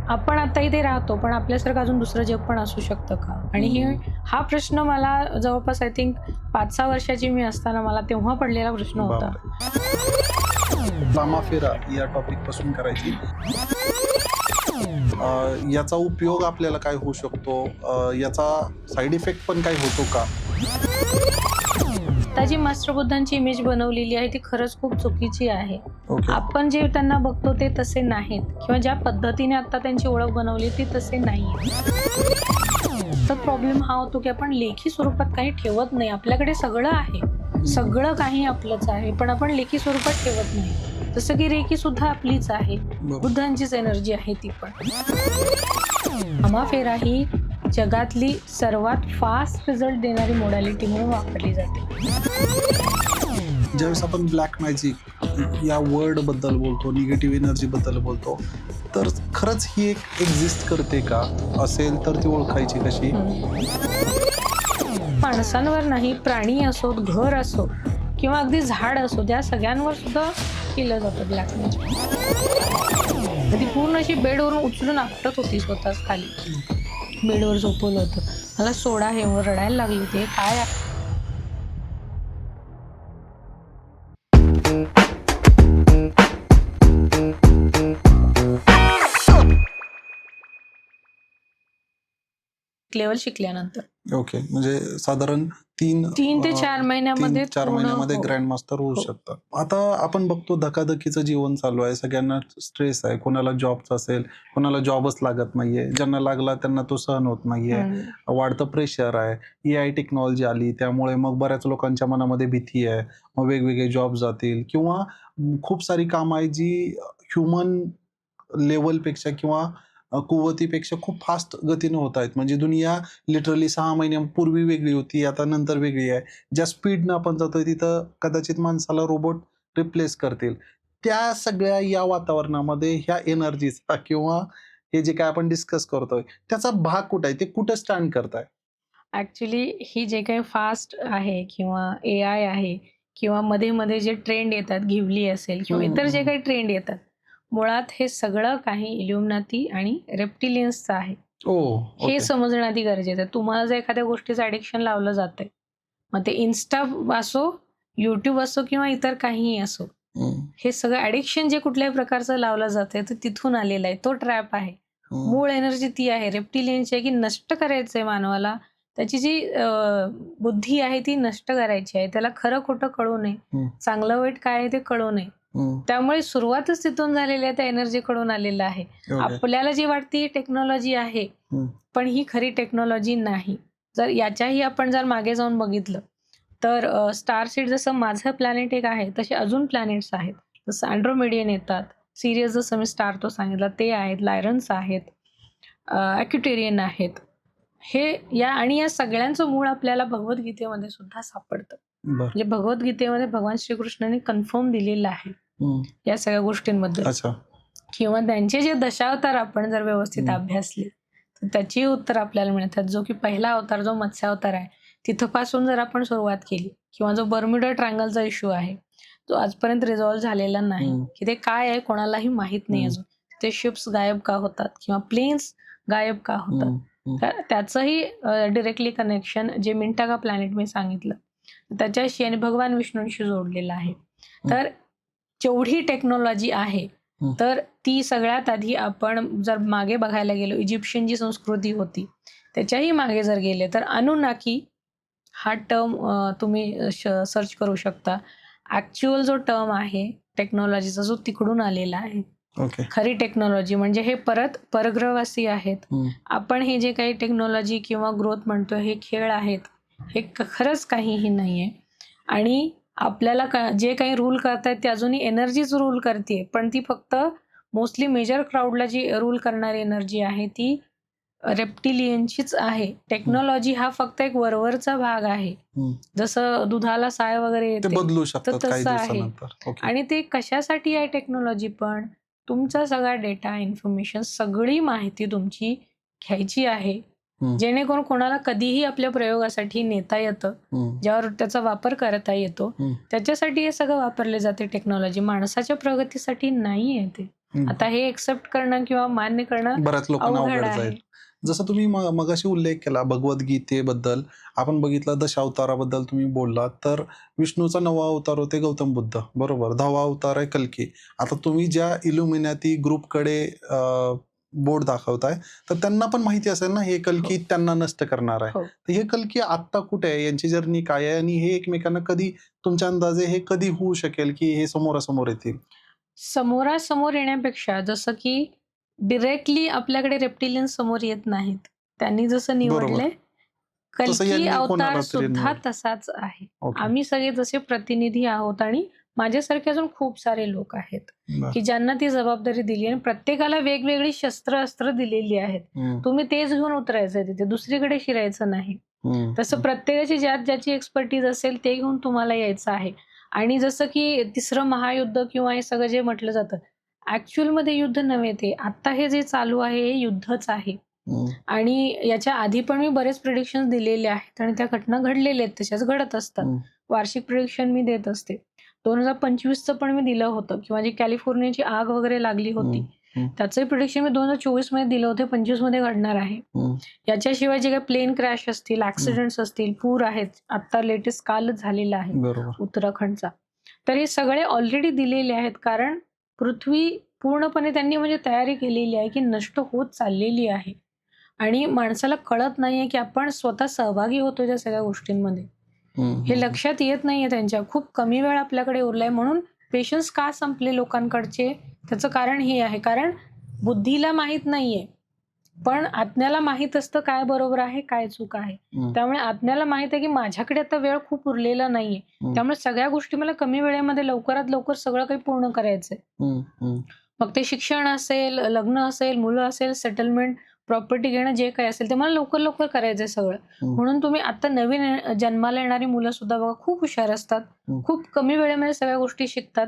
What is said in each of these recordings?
आपण आता इथे राहतो, पण आपल्यासारखं अजून दुसरं जग पण असू शकतं का? आणि हा प्रश्न मला जवळपास आय थिंक 5-6 वर्षाची मी असताना मला तेव्हा पडलेला प्रश्न होता. बापरे! लामाफेरा या टॉपिक पासून करायची. याचा उपयोग आपल्याला काय होऊ शकतो? याचा साइड इफेक्ट पण काही होतो का? आता जी मास्टर बुद्धांची इमेज बनवलेली आहे ती खरंच खूप चुकीची आहे. ओके. आपण जे त्यांना बघतो ते तसे नाहीत किंवा ज्या पद्धतीने आता त्यांची ओळख बनवली ती तसे नाहीये. तर प्रॉब्लेम हा होतो की आपण लेखी स्वरूपात काही ठेवत नाही. आपल्याकडे सगळं आहे. सगळं काही आपलंच आहे, पण आपण लेखी स्वरूपात ठेवत नाही. जसं की रेकी सुद्धा आपलीच आहे. बरोबर. बुद्धांचीच एनर्जी आहे ती पण. लामाफेरा ही जगातली सर्वात फास्ट रिझल्ट देणारी मोडॅलिटी म्हणून वापरली जाते. ज्यावेळेस आपण ब्लॅक मॅजिक या वर्ड बद्दल बोलतो, निगेटिव्ह एनर्जी बद्दल बोलतो, तर खरंच ही एक एक्झिस्ट करते का? असेल तर ती ओळखायची कशी? माणसांवर नाही, प्राणी असो, घर असो किंवा अगदी झाड असो, त्या सगळ्यांवर सुद्धा केलं जातं ब्लॅक मॅजिक. ती पूर्ण अशी बेडवरून उचलून आपटत होती स्वतःच खाली. बेडवर झोपवलं होतं. मला सोडा हे रडायला लागली ते काय लेवल शिकल्यानंतर. ओके. म्हणजे साधारण 3 3 ते 4 महिन्यामध्ये 3-4 पूर्ण महिन्यामध्ये हो. ग्रँड मास्टर होऊ हो. शकतात. आता आपण बघतो धकाधकीचं जीवन चालू आहे. सगळ्यांना स्ट्रेस आहे. कोणाला जॉबचा असेल, कोणाला जॉबच लागत नाहीये. ज्यांना लागला त्यांना तो सहन होत नाहीये. वाढतं प्रेशर आहे. एआय टेक्नॉलॉजी आली त्यामुळे मग बऱ्याच लोकांच्या मनामध्ये भीती आहे. मग वेगवेगळे जॉब जातील किंवा खूप सारी कामं आहेत जी ह्युमन लेव्हलपेक्षा किंवा कुवतीपेक्षा खूप फास्ट गतीनं होत आहेत. म्हणजे दुनिया लिटरली 6 महिन्यांपूर्वी वेगळी होती, आता नंतर वेगळी आहे. ज्या स्पीडनं आपण जातोय तिथं कदाचित माणसाला रोबोट रिप्लेस करतील. त्या सगळ्या या वातावरणामध्ये ह्या एनर्जीचा किंवा हे जे काही आपण डिस्कस करतोय, त्याचा भाग कुठे आहे? ते कुठं स्टँड करताय? ॲक्चुअली ही जे काही फास्ट आहे किंवा एआय आहे किंवा मध्ये-मध्ये जे ट्रेंड येतात, घिवली असेल किंवा इतर जे काही ट्रेंड येतात, मुळात हे सगळं काही इल्युमिनाती आणि रेप्टिलियन्सचं आहे. ओह! हे ओके. समजणं आधी गरजेचं आहे. तुम्हाला जर एखाद्या गोष्टीचं ॲडिक्शन लावलं जातंय, मग ते Insta असो, YouTube असो किंवा इतर काहीही असो. हं, हे सगळं ॲडिक्शन जे कुठल्याही प्रकारचं लावलं जातंय, ते तिथून आलेलं आहे. तो ट्रॅप आहे. हं, मूळ एनर्जी ती आहे, रेप्टिलियनची आहे, की नष्ट करायचंय मानवाला. त्याची जी बुद्धी आहे ती नष्ट करायची आहे. त्याला खरं-खोटं कळू नये. हं, चांगलं-वाईट काय आहे ते कळू नये. हं. त्यामुळे सुरुवातच तिथून झालेली आहे, त्या एनर्जीकडून आलेलं आहे. ओके. आपल्याला जी वाटते ही टेक्नॉलॉजी आहे, हं, पण ही खरी टेक्नॉलॉजी नाही. जर याच्याही आपण जर मागे जाऊन बघितलं, तर स्टारसीड जसं माझं प्लॅनेट एक आहे, तसे अजून प्लॅनेट्स आहेत. जसं अँड्रोमेडियन येतात. सिरियस जसं मी स्टार तो सांगितला ते आहेत, लायरन्स आहेत, ॲक्युटेरियन आहेत. हे या सगळ्यांचं मूळ आपल्याला भगवद्गीतेमध्ये सुद्धा सापडतं. बरं. म्हणजे भगवद्गीतेमध्ये भगवान श्रीकृष्णांनी कन्फर्म दिलेलं आहे, हं. या सगळ्या गोष्टींबद्दल. अच्छा. किंवा त्यांचे जे दशावतार आपण जर व्यवस्थित अभ्यासले, तर त्याची उत्तर आपल्याला मिळतात. जो की पहिला अवतार जो मत्स्यावतार आहे, तिथपासून जर आपण सुरुवात केली किंवा जो बर्म्युडा ट्रायंगलचा इश्यू आहे, तो आजपर्यंत रिझॉल्व्ह झालेला नाही, की ते काय आहे कोणालाही माहीत नाही अजून. ते शिप्स गायब का होतात किंवा प्लेन्स गायब का होतात? तर त्याचंही डायरेक्टली कनेक्शन जे मिंटागा प्लॅनेट मी सांगितलं, त्याच्याशी आणि भगवान विष्णूंशी जोडलेलं आहे. तर जेवढी टेक्नॉलॉजी आहे, तर ती सगळ्यात आधी आपण जर मागे बघायला गेलो, इजिप्शियन जी संस्कृती होती, त्याच्याही मागे जर गेले, तर अनुनाकी हा टर्म तुम्ही सर्च करू शकता. ॲक्चुअल जो टर्म आहे टेक्नॉलॉजीचा, जो तिकडून आलेला आहे. ओके. खरी टेक्नॉलॉजी म्हणजे हे परत परग्रहवासी आहेत. आपण हे जे काही टेक्नॉलॉजी किंवा ग्रोथ म्हणतोय, हे खेळ आहेत. हे खरंच काहीही नाहीये. आणि आपल्याला जे काही रूल करतायत ते अजूनही एनर्जीच रूल करतीये. पण ती फक्त मोस्टली मेजर क्राउडला जी रूल करणारी एनर्जी आहे ती रेप्टिलियनचीच आहे. टेक्नॉलॉजी हा फक्त एक वरवरचा भाग आहे. जसं दुधाला साय वगैरे ते येते, बदलू तर शकतात काही तसं आहे. दिवसानंतर. ओके. आणि ते कशासाठी आहे टेक्नॉलॉजी पण? तुमचा सगळा डेटा, इन्फॉर्मेशन, सगळी माहिती तुमची घ्यायची आहे. जेणेकरून कोणाला कधीही आपल्या प्रयोगासाठी नेता येतं, ज्यावर त्याचा वापर करता येतो. त्याच्यासाठी हे सगळं वापरले जाते टेक्नॉलॉजी. माणसाच्या प्रगतीसाठी नाहीये ते. आता हे एक्सेप्ट करणं किंवा मान्य करणं बऱ्याच लोकांना अवघड अवघड आहे. जाईल. जसं तुम्ही मगाशी उल्लेख केला भगवद्गीतेबद्दल, आपण बघितलं दशावताराबद्दल तुम्ही बोललात, तर विष्णूचा 9वा अवतार होते गौतम बुद्ध, बरोबर. 10वा अवतार आहे कल्की. आता तुम्ही ज्या इल्युमिनॅटी ग्रुपकडे बोट दाखवताय, तर त्यांना पण माहिती असेल ना हे कल्की त्यांना नष्ट करणार आहे. हो. तर हे कल्की आत्ता कुठे आहे? यांची जर्नी काय आहे? आणि हे एकमेकांना कधी, तुमच्या अंदाजे हे कधी होऊ शकेल की हे समोरासमोर येतील? समोरासमोर येण्यापेक्षा जसं की डिरेक्टली आपल्याकडे रेप्टिलियन समोर येत नाहीत. त्यांनी जसं बरोबर. निवडलंय, तसं कल्की यांनी अवतार कोणाला तरी सुद्धा निवडलं. तसाच आहे. ओके. आम्ही सगळे जसे प्रतिनिधी आहोत आणि माझ्यासारखे अजून खूप सारे लोक आहेत, बरं. की ज्यांना ती जबाबदारी दिली आणि प्रत्येकाला वेगवेगळी अस्त्र दिलेली आहेत. तुम्ही तेच घेऊन उतरायचं तिथे, दुसरीकडे शिरायचं नाही. तसं प्रत्येकाची ज्याची एक्सपर्टीज असेल ते घेऊन तुम्हाला यायचं आहे. आणि जसं की तिसरं महायुद्ध किंवा हे सगळं जे म्हटलं जातं, ॲक्चुअलमध्ये युद्ध नव्हे ते. आत्ता हे जे चालू आहे हे युद्धच आहे. आणि याच्या आधी पण मी बरेच प्रिडिक्शन्स दिलेले आहेत आणि त्या घटना घडलेल्या आहेत, तशाच घडत असतात. वार्षिक प्रिडिक्शन मी देत असते. 2025चं पण मी दिलं होतं किंवा जी कॅलिफोर्नियाची आग वगैरे लागली होती, त्याचंही प्रिडिक्शन मी 2024 मध्ये दिलं होतं, 25 मध्ये घडणार आहे. याच्याशिवाय जे काही प्लेन क्रॅश असतील, ऍक्सिडेंट्स असतील, पूर आहेत, आता लेटेस्ट कालच झालेला आहे बरोबर. उत्तराखंडचा. तर हे सगळे ऑलरेडी दिलेले आहेत, कारण पृथ्वी पूर्णपणे त्यांनी म्हणजे तयारी केलेली आहे की नष्ट होत चाललेली आहे. आणि माणसाला कळत नाहीये की आपण स्वतः सहभागी होतोय त्या सगळ्या गोष्टींमध्ये. हे लक्षात येत नाहीये त्यांच्या. खूप कमी वेळ आपल्याकडे उरलाय, म्हणून पेशन्स का संपले लोकांकडचे, त्याचं कारण हे आहे. कारण बुद्धीला माहित नाहीये, पण आज्ञाला माहित असतं काय बरोबर आहे, काय चूक आहे. त्यामुळे आज्ञाला माहित आहे की माझ्याकडे आता वेळ खूप उरलेला नाहीये. त्यामुळे सगळ्या गोष्टी मला कमी वेळेमध्ये लवकरात लवकर सगळं काही पूर्ण करायचंय. मग ते शिक्षण असेल, लग्न असेल, मुलं असेल, सेटलमेंट, प्रॉपर्टी घेणं, जे काही असेल ते मला लवकर लवकर करायचंय सगळं. म्हणून तुम्ही आता नवीन जन्माला येणारी मुलं सुद्धा बघा, खूप हुशार असतात, खूप कमी वेळेमध्ये सगळ्या गोष्टी शिकतात.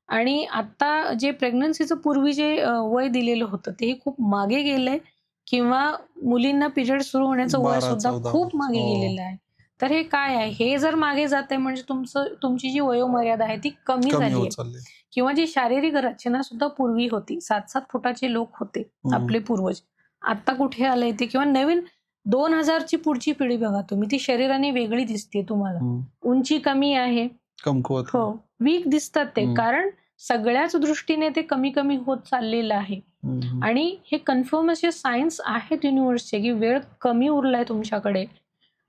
आणि आता जे प्रेग्नन्सीचं पूर्वी जे वय दिलेलं होतं तेही खूप मागे गेलंय, किंवा मुलींना पिरियड सुरू होण्याचं वय 12, सुद्धा 14 खूप मागे गेलेलं आहे. तर हे काय आहे, हे जर मागे जाते म्हणजे तुमची जी वयोमर्यादा आहे ती कमी कमी झाली होत आहे. चालले. किंवा जी शारीरिक रचना सुद्धा पूर्वी होती, 7-7 फुटाचे लोक होते आपले पूर्वज. आता कुठे आलंय ते, किंवा नवीन 2000 ची पुढची पिढी बघा तुम्ही, ती शरीराने वेगळी दिसते तुम्हाला. उंची कमी आहे, कमकुवत. हो, वीक दिसतात ते, कारण सगळ्याच दृष्टीने ते कमी कमी होत चाललेलं आहे. आणि हे कन्फर्म असे सायन्स आहेत युनिव्हर्सचे, की वेळ कमी उरलाय तुमच्याकडे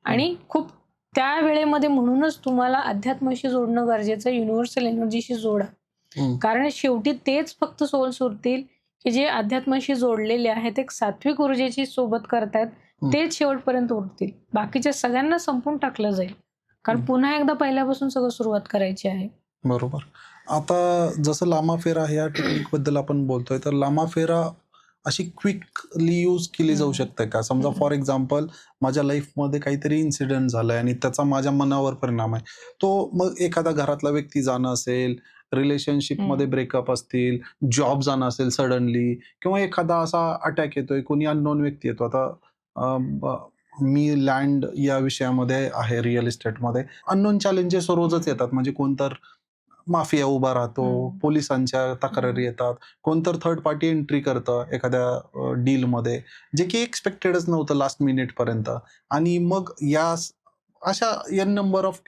आणि खूप त्या वेळेमध्ये. म्हणूनच तुम्हाला अध्यात्माशी जोडणं गरजेचं आहे, युनिव्हर्सल एनर्जीशी जोडा. कारण शेवटी तेच फक्त सोल्स उरतील की जे अध्यात्माशी जोडलेले आहेत, एक सात्विक ऊर्जेची सोबत करतायत, तेच शेवटपर्यंत उरतील. बाकीच्या सगळ्यांना संपून टाकलं जाईल, कारण पुन्हा एकदा पहिल्यापासून सगळं सुरुवात करायची आहे. बरोबर. आता जसं लामाफेरा ह्या टेक्निक बद्दल आपण बोलतोय, तर लामाफेरा अशी क्विकली यूज केली जाऊ शकते का? समजा फॉर एक्झाम्पल माझ्या लाईफमध्ये काहीतरी इन्सिडेंट झालाय आणि त्याचा माझ्या मनावर परिणाम आहे. तो मग एखादा घरातला व्यक्ती जाणं असेल, रिलेशनशिपमध्ये ब्रेकअप असतील, जॉब जाणं असेल सडनली, किंवा एखादा असा अटॅक येतोय, कोणी अननोन व्यक्ती येतो. आता मी लँड या विषयामध्ये आहे, रिअल इस्टेटमध्ये. अननोन चॅलेंजेस रोजच येतात. म्हणजे कोणतर माफिया उभा राहतो, पोलिसांच्या तक्रारी येतात, कोणतर थर्ड पार्टी एंट्री करतं एखाद्या डीलमध्ये, जे की एक्सपेक्टेडच नव्हतं लास्ट मिनिटपर्यंत. आणि मग अशा एन नंबर ऑफ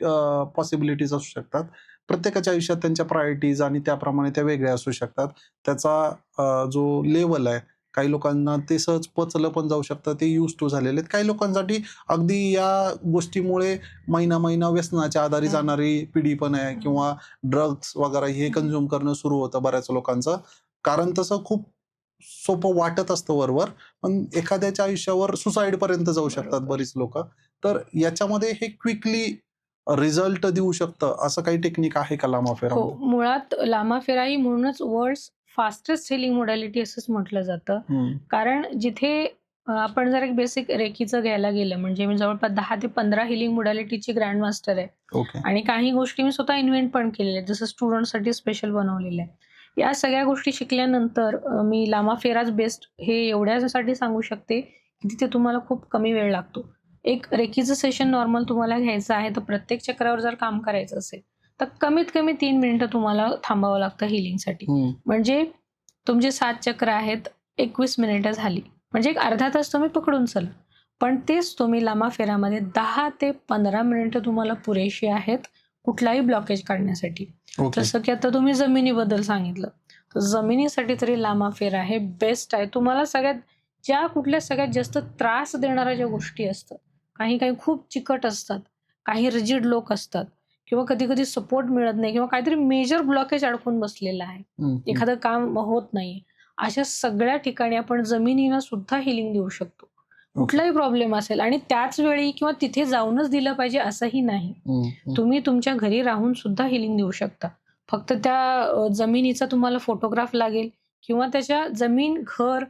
पॉसिबिलिटीज असू शकतात. प्रत्येकाच्या आयुष्यात त्यांच्या प्रायोरिटीज आणि त्याप्रमाणे त्या वेगळ्या असू शकतात. त्याचा जो लेवल आहे, काही लोकांना ते सहज पचलं पण जाऊ शकतं, ते यूज टू झालेले आहेत. काही लोकांसाठी अगदी या गोष्टीमुळे महिना व्यसनाच्या आधारे जाणारी पिढी पण आहे, किंवा ड्रग्स वगैरे हे कन्झ्युम करणं सुरू होतं बऱ्याच लोकांचं. कारण तसं खूप सोपं वाटत असतं वरवर, पण एखाद्याच्या आयुष्यावर सुसाईड पर्यंत जाऊ शकतात बरीच लोक. तर याच्यामध्ये हे क्विकली रिझल्ट देऊ शकतं असं काही टेक्निक आहे का लामाफेरा? हो, मुळात लामाफेरा ही म्हणूनच वर्ल्ड्स फास्टेस्ट हिलिंग मोडॅलिटी असंच म्हटलं जातं. कारण जिथे आपण जर एक बेसिक रेकीचं घ्यायला गेलं, म्हणजे मी जवळपास 10 ते 15 हिलिंग मोडॅलिटीची ग्रँड मास्टर आहे. ओके. आणि काही गोष्टी मी स्वतः इन्व्हेंट पण केलेल्या आहेत, जसं स्टुडंटसाठी स्पेशल बनवलेलं आहे. या सगळ्या गोष्टी शिकल्यानंतर मी लामाफेराच बेस्ट हे एवढ्यासाठी सांगू शकते की तिथे तुम्हाला खूप कमी वेळ लागतो. एक रेकीचं सेशन नॉर्मल तुम्हाला घ्यायचं आहे, तर प्रत्येक चक्रावर जर काम करायचं असेल तर कमीत कमी 3 मिनिटं तुम्हाला थांबावं लागतं हिलिंगसाठी. म्हणजे तुमचे 7 चक्र आहेत, 21 मिनिटं झाली. म्हणजे एक अर्धा तास तुम्ही पकडून चला. पण तेच तुम्ही लांबा फेऱ्यामध्ये 10 ते 15 मिनिटं तुम्हाला पुरेशी आहेत कुठलाही ब्लॉकेज काढण्यासाठी. ओके. जसं की आता तुम्ही जमिनीबद्दल सांगितलं. तर जमिनीसाठी तरी लांबा फेरा हे बेस्ट आहे. तुम्हाला कुठल्या सगळ्यात जास्त त्रास देणाऱ्या ज्या गोष्टी असतात, काही खूप चिकट असतात, काही रिजिड लोक असतात किंवा कधी-कधी सपोर्ट मिळत नाही किंवा काहीतरी मेजर ब्लॉकेज अडकून बसलेला आहे. एखादं काम होत नाहीये. अशा सगळ्या ठिकाणी आपण जमिनीनं सुद्धा हिलिंग देऊ शकतो. कुठलाही प्रॉब्लेम असेल आणि त्याच वेळी किंवा तिथे जाऊनच दिलं पाहिजे असंही नाही. तुम्ही तुमच्या घरी राहून सुद्धा हिलिंग देऊ शकता. फक्त त्या जमिनीचा तुम्हाला फोटोग्राफ लागेल किंवा त्याच्या जमीन, घर,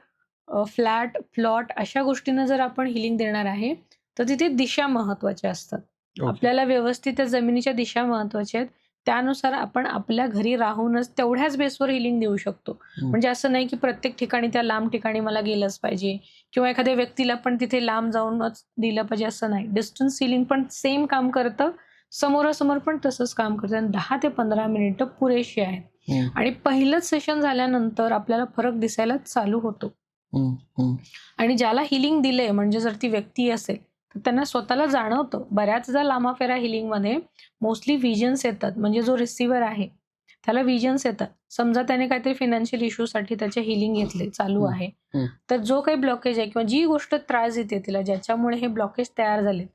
फ्लॅट, प्लॉट अशा गोष्टींना जर आपण हिलिंग देणार आहे, तर तिथे दिशा महत्त्वाच्या असतात. आपल्याला व्यवस्थित त्या जमिनीच्या दिशा महत्त्वाच्या आहेत. त्यानुसार आपण आपल्या घरी राहूनच तेवढ्याच बेसवर हिलिंग देऊ शकतो. म्हणजे असं नाही की प्रत्येक ठिकाणी त्या लांब ठिकाणी मला गेलंच पाहिजे किंवा एखाद्या व्यक्तीला पण तिथे लांब जाऊनच दिलं पाहिजे असं नाही. डिस्टन्स हिलिंग पण सेम काम करतं. समोरासमोर पण तसंच काम करतं आणि 10 ते 15 मिनिटं पुरेशी आहेत. आणि पहिलंच सेशन झाल्यानंतर आपल्याला फरक दिसायला चालू होतो. आणि ज्याला हिलिंग दिलंय म्हणजे जर ती व्यक्ती असेल, तर त्यांना स्वतःला जाणवतं. बऱ्याचदा लांबा फेरा हिलिंगमध्ये मोस्टली व्हिजन्स येतात. म्हणजे जो रिसिव्हर आहे, त्याला व्हिजन्स येतात. समजा त्याने काहीतरी फायनान्शियल इश्यूसाठी त्याचे हिलिंग घेतले, चालू आहे. तर जो काही ब्लॉकेज आहे किंवा जी गोष्ट त्रास देते तिला, ज्याच्यामुळे हे ब्लॉकेज तयार झाले,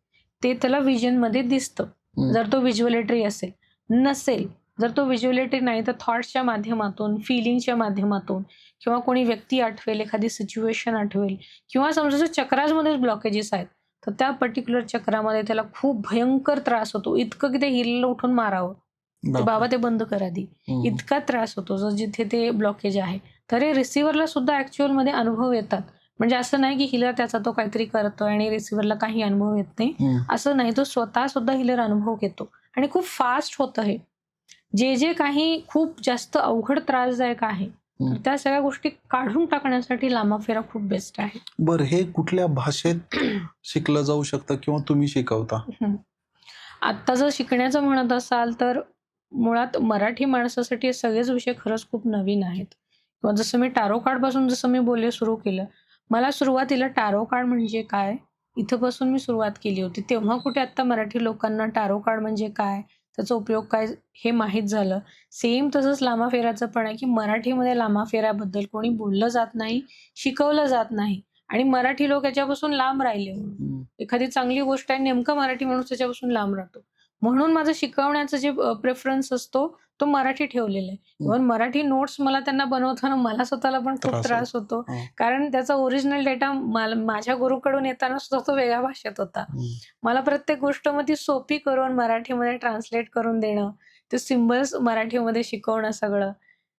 ते त्याला व्हिजनमध्ये दिसतं. जर तो व्हिज्युअलेटरी असेल. नसेल, जर तो व्हिज्युअलेटरी नाही, तर थॉट्सच्या माध्यमातून, फीलिंग्सच्या माध्यमातून किंवा कोणी व्यक्ती आठवेल, एखादी सिच्युएशन आठवेल किंवा समजा जर चक्रासमध्येच ब्लॉकेजेस आहेत, तर त्या पर्टिक्युलर चक्रामध्ये त्याला खूप भयंकर त्रास होतो. इतकं की ते हिलला उठून मारावं. ते बाबा ते बंद कर आधी. इतका त्रास होतो जर जिथे ते ब्लॉकेज आहे. तर हे रिसिव्हरला सुद्धा ॲक्च्युअलमध्ये अनुभव येतात. म्हणजे असं नाही की हिलर त्याचा तो काहीतरी करतोय आणि रिसिव्हरला काही अनुभव येत नाही. असं नाही, तो स्वतः सुद्धा हिलर अनुभव घेतो आणि खूप फास्ट होतं हे. जे काही खूप जास्त अवघड त्रासदायक आहे, तर त्या सगळ्या गोष्टी काढून टाकण्यासाठी लांबा फेरा खूप बेस्ट आहे. बरं, हे कुठल्या भाषेत शिकलं जाऊ शकतं किंवा तुम्ही शिकवता? आत्ता जर शिकण्याचं म्हणत असाल तर मुळात मराठी माणसासाठी हे सगळेच विषय खरंच खूप नवीन आहेत. किंवा जसं मी टॅरो कार्डपासून जसं मी बोलणे सुरू केलं. मला सुरुवातीला टॅरो कार्ड म्हणजे काय, इथपासून मी सुरुवात केली होती. तेव्हा कुठे आत्ता मराठी लोकांना टॅरो कार्ड म्हणजे काय, त्याचा उपयोग काय हे माहीत झालं. सेम तसंच लांबा फेऱ्याचं पण आहे, की मराठीमध्ये लांबा फेऱ्याबद्दल कोणी बोललं जात नाही, शिकवलं जात नाही आणि मराठी लोक याच्यापासून लांब राहिले म्हणून. एखादी चांगली गोष्ट आहे, नेमका मराठी माणूस त्याच्यापासून लांब राहतो. म्हणून माझं शिकवण्याचा जे प्रेफरन्स असतो तो मराठी ठेवलेला आहे. इव्हन मराठी नोट्स मला त्यांना बनवताना मला स्वतःला पण खूप त्रास होतो. कारण त्याचा ओरिजिनल डेटा माझ्या गुरुकडून येताना सुद्धा तो वेगळ्या भाषेत होता. मला प्रत्येक गोष्ट मग ती सोपी करून मराठीमध्ये ट्रान्सलेट करून देणं, ते सिम्बल्स मराठीमध्ये शिकवणं सगळं.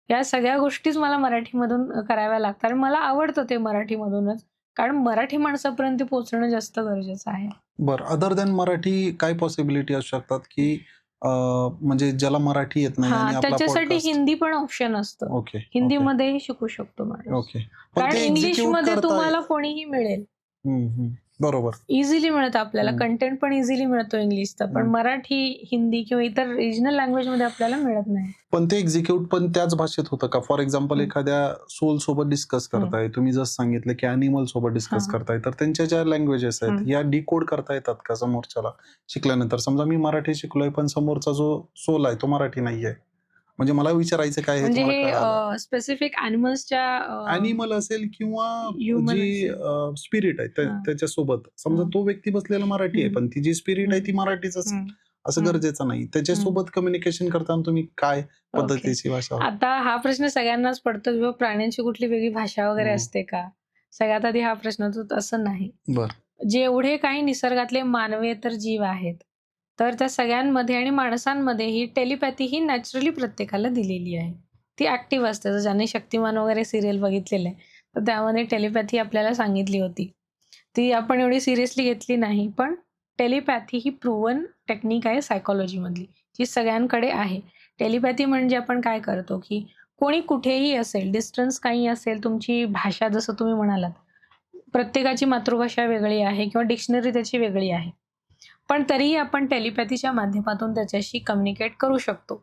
या सगळ्या गोष्टीच मला मराठीमधून कराव्या लागतात आणि मला आवडतं ते मराठीमधूनच. कारण मराठी माणसापर्यंत पोहोचणं जास्त गरजेचं आहे. बरं, अदर दॅन मराठी काय पॉसिबिलिटी असू शकतात, की म्हणजे ज्याला मराठी येत नाही आणि आपला त्याच्यासाठी पॉडकास्ट? हिंदी पण ऑप्शन असतं. ओके. हिंदीमध्येही शिकू शकतो माणूस. ओके. पण कारण ते एक्झिक्यूट इंग्लिशमध्ये करता तुम्हाला कोणीही मिळेल. बरोबर. इझिली मिळतं आपल्याला. कंटेंट पण इझिली मिळतो इंग्लिशचा. पण मराठी, हिंदी किंवा इतर रिजनल लँग्वेजमध्ये आपल्याला मिळत नाही. पण ते एक्झिक्यूट पण त्याच भाषेत होतं का? फॉर एक्झाम्पल एखाद्या सोल सोबत डिस्कस करताय, तुम्ही जसं सांगितलं की अॅनिमल सोबत डिस्कस करताय, तर त्यांच्या ज्या लँग्वेजेस आहेत या डिकोड करता येतात का समोरच्याला शिकल्यानंतर? समजा मी मराठी शिकलोय पण समोरचा जो सोल आहे तो मराठी नाहीये. म्हणजे मला विचारायचं काय हे म्हणजे तुम्हाला हे कळालं. स्पेसिफिक ॲनिमल्सच्या अॅनिमल असेल किंवा ह्युमन जी असेल. स्पिरिट आहे त्याच्यासोबत. समजा तो व्यक्ती बसलेला मराठी आहे, पण ती जी स्पिरिट आहे ती मराठीच असेल असं गरजेचं नाही. त्याच्यासोबत कम्युनिकेशन करताना तुम्ही काय पद्धतीची भाषा? आता हा प्रश्न सगळ्यांनाच पडतो किंवा प्राण्यांची कुठली वेगळी भाषा वगैरे असते का? सगळ्यात आधी हा प्रश्न तर असं नाही. जेवढे काही निसर्गातले मानवेतर जीव आहेत, तर त्या सगळ्यांमध्ये आणि माणसांमध्ये ही टेलिपॅथी ही नॅचरली प्रत्येकाला दिलेली आहे. ती ॲक्टिव्ह असते. जर ज्यांनी शक्तिमान वगैरे सिरियल बघितलेलं आहे, तर त्यामध्ये टेलिपॅथी आपल्याला सांगितली होती. ती आपण एवढी सिरियसली घेतली नाही. पण टेलिपॅथी ही प्रूव्हन टेक्निक आहे सायकॉलॉजीमधली, जी सगळ्यांकडे आहे. टेलिपॅथी म्हणजे आपण काय करतो, की कोणी कुठेही असेल, डिस्टन्स काही असेल, तुमची भाषा जसं तुम्ही म्हणालात, प्रत्येकाची मातृभाषा वेगळी आहे किंवा डिक्शनरी त्याची वेगळी आहे. पण तरीही आपण टेलिपॅथीच्या माध्यमातून त्याच्याशी कम्युनिकेट करू शकतो.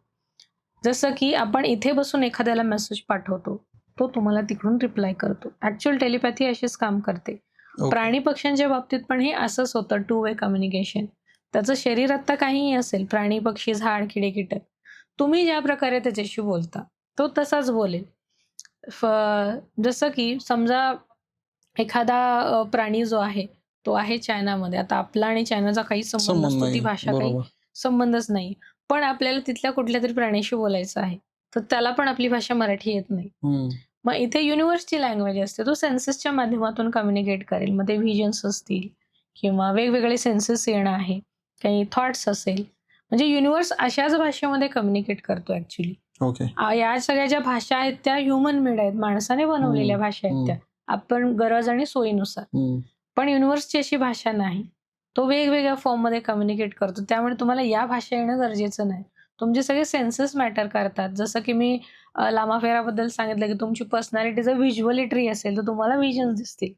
जसं की आपण इथे बसून एखाद्याला मेसेज पाठवतो. तो तुम्हाला तिकडून रिप्लाय करतो. ऍक्च्युअल टेलिपॅथी अशीच काम करते. ओके. प्राणी पक्ष्यांच्या बाबतीत पण हे असंच होतं, टू वे कम्युनिकेशन. त्याचं शरीर आत्ता काहीही असेल, प्राणी, पक्षी, झाड, किडे, कीटक, तुम्ही ज्या प्रकारे त्याच्याशी बोलता तो तसाच बोलेल. जसं की समजा एखादा प्राणी जो आहे तो आहे चायनामध्ये. आता आपला आणि चायनाचा काही संबंध संबंध नसतो, ती नाही. भाषा काही बरोबर. संबंधच नाही. पण आपल्याला तिथल्या कुठल्यातरी प्राण्याशी बोलायचं आहे, तर त्याला पण आपली भाषा मराठी येत नाही. हम्म. मग इथे युनिव्हर्सची लँग्वेज असते, तो सेन्सेसच्या माध्यमातून कम्युनिकेट करेल. मग ते व्हिजन्स असतील किंवा वेगवेगळे सेन्सेस येणं आहे, काही थॉट्स असेल, म्हणजे युनिव्हर्स अशाच भाषेमध्ये कम्युनिकेट करतो ऍक्च्युली. ओके. या सगळ्या ज्या भाषा आहेत त्या ह्युमन मेड आहेत, माणसाने बनवलेल्या भाषा आहेत त्या. आपण गरज आणि सोयीनुसार. पण युनिव्हर्सची अशी भाषा नाही. तो वेगवेगळ्या फॉर्ममध्ये कम्युनिकेट करतो. त्यामुळे तुम्हाला या भाषा येणं गरजेचं नाही. तुमचे सगळे सेन्सेस मॅटर करतात. जसं की मी लामाफेराबद्दल सांगितलं, की तुमची पर्सनॅलिटी जर व्हिज्युअली ट्री असेल, तर तुम्हाला व्हिजन्स दिसतील.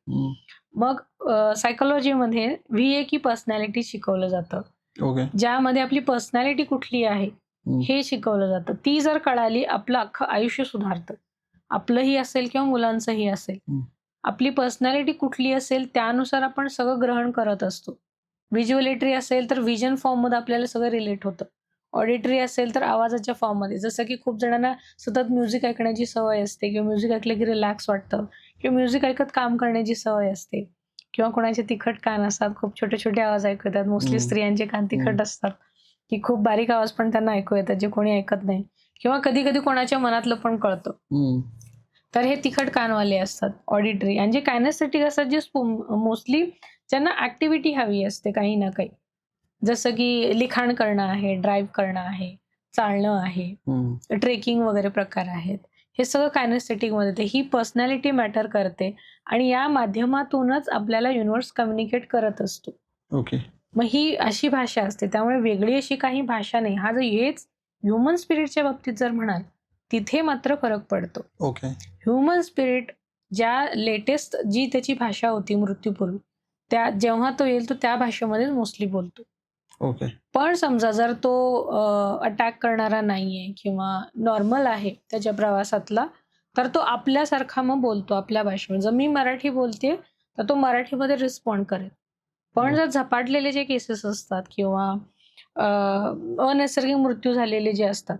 मग सायकॉलॉजीमध्ये व्हीए पर्सनॅलिटी शिकवलं जातं. ओके. ज्यामध्ये आपली पर्सनॅलिटी कुठली आहे हे शिकवलं जातं. ती जर कळाली, आपलं अख्खं आयुष्य सुधारतं. आपलंही असेल किंवा मुलांचंही असेल. आपली पर्सनॅलिटी कुठली असेल त्यानुसार आपण सगळं ग्रहण करत असतो. व्हिज्युअलिटरी असेल तर व्हिजन फॉर्ममध्ये आपल्याला सगळं रिलेट होतं. ऑडिटरी असेल तर आवाजाच्या फॉर्ममध्ये. जसं की खूप जणांना सतत म्युझिक ऐकण्याची सवय असते किंवा म्युझिक ऐकलं की रिलॅक्स वाटतं किंवा म्युझिक ऐकत काम करण्याची सवय असते किंवा कोणाचे तिखट कान असतात, खूप छोटे-छोटे आवाज ऐकू येतात. मोस्टली स्त्रियांचे कान तिखट असतात, की खूप बारीक आवाज पण त्यांना ऐकू येतात, जे कोणी ऐकत नाही किंवा कधी-कधी कोणाच्या मनातलं पण कळतं. तर हे तिखट कानवाले असतात ऑडिटरी. आणि जे कायनेस्थेटिक असतात, जे मोस्टली ज्यांना ऍक्टिव्हिटी हवी असते काही ना काही. जसं की लिखाण करणं आहे, ड्राईव्ह करणं आहे, चालणं आहे, ट्रेकिंग वगैरे प्रकार आहेत. हे सगळं कायनेस्थेटिकमध्ये येते. ही पर्सनॅलिटी मॅटर करते आणि या माध्यमातूनच आपल्याला युनिव्हर्स कम्युनिकेट करत असतो. ओके. मग ही अशी भाषा असते. त्यामुळे वेगळी अशी काही भाषा नाही. हा जर हेच ह्युमन स्पिरिटच्या बाबतीत जर म्हणाल, तिथे मात्र फरक पडतो. ओके. ह्युमन स्पिरिट ज्या लेटेस्ट जी त्याची भाषा होती मृत्यूपूर्वी, त्या जेव्हा तो येईल तो त्या भाषेमध्येच मोस्टली बोलतो. ओके. पण समजा जर तो अटॅक करणारा नाहीये किंवा नॉर्मल आहे त्याच्या प्रवासातला, तर तो आपल्यासारखा मग बोलतो आपल्या भाषेमध्ये. जर मी मराठी बोलतेय, तर तो मराठीमध्ये रिस्पॉन्ड करेल. पण जर झपाटलेले जे केसेस असतात किंवा अनैसर्गिक मृत्यू झालेले जे असतात,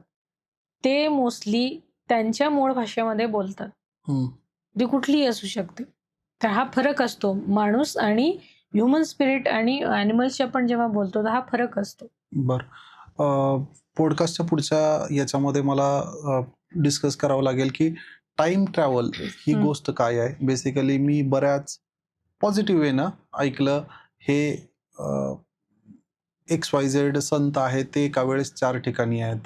ते मोस्टली त्यांच्या मूळ भाषेमध्ये बोलतात. ती कुठलीही असू शकते. तर हा फरक असतो. माणूस आणि ह्युमन स्पिरिट आणि ॲनिमल्सची आपण जेव्हा बोलतो, तर हा फरक असतो. बरं. पॉडकास्टच्या पुढच्या याच्यामध्ये मला डिस्कस करावं लागेल, की टाईम ट्रॅव्हल ही गोष्ट काय आहे? बेसिकली मी बऱ्याच पॉझिटिव्ह वेनं ऐकलं. हे XYZ संत आहेत, ते एका वेळेस 4 ठिकाणी आहेत.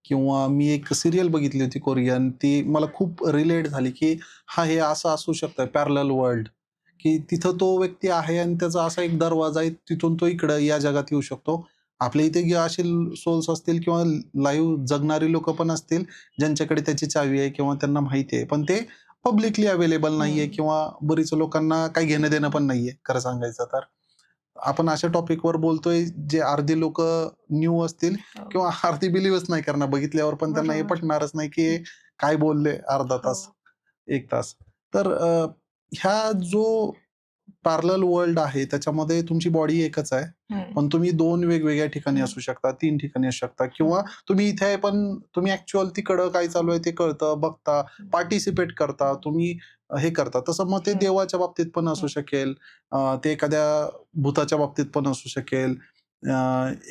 किंवा मी एक सीरियल बघितली होती कोरियन, ती मला खूप रिलेट झाली, की हे असं असू शकतं पॅरलल वर्ल्ड, की तिथं तो व्यक्ती आहे आणि त्याचा असा एक दरवाजा आहे, तिथून तो इकडं या जगात येऊ शकतो. आपल्या इथे असे सोल्स असतील किंवा लाईव्ह जगणारी लोकं पण असतील, ज्यांच्याकडे त्याची चावी आहे किंवा त्यांना माहिती आहे. पण ते पब्लिकली अवेलेबल नाहीये किंवा बरीच लोकांना काही घेणं-देणं पण नाहीये, खरं सांगायचं तर. आपण अशा टॉपिकवर बोलतोय, जे अर्धी लोकं न्यू असतील किंवा अर्धी बिलीव्हच नाही करणार. बघितल्यावर पण त्यांना हे बरोबर. पटणारच नाही, की हे काय बोलले अर्धा तास, 1 तास. तर ह्या जो पॅरलल वर्ल्ड आहे, त्याच्यामध्ये तुमची बॉडी एकच आहे. पण तुम्ही 2 वेगवेगळ्या ठिकाणी असू शकता, 3 ठिकाणी असू शकता किंवा तुम्ही इथे आहे, पण तुम्ही ॲक्चुअल तिकडं काय चालू आहे ते कळतं, बघता, पार्टिसिपेट करता, तुम्ही हे करता. तसं मग ते देवाच्या बाबतीत पण असू शकेल, ते एखाद्या भूताच्या बाबतीत पण असू शकेल.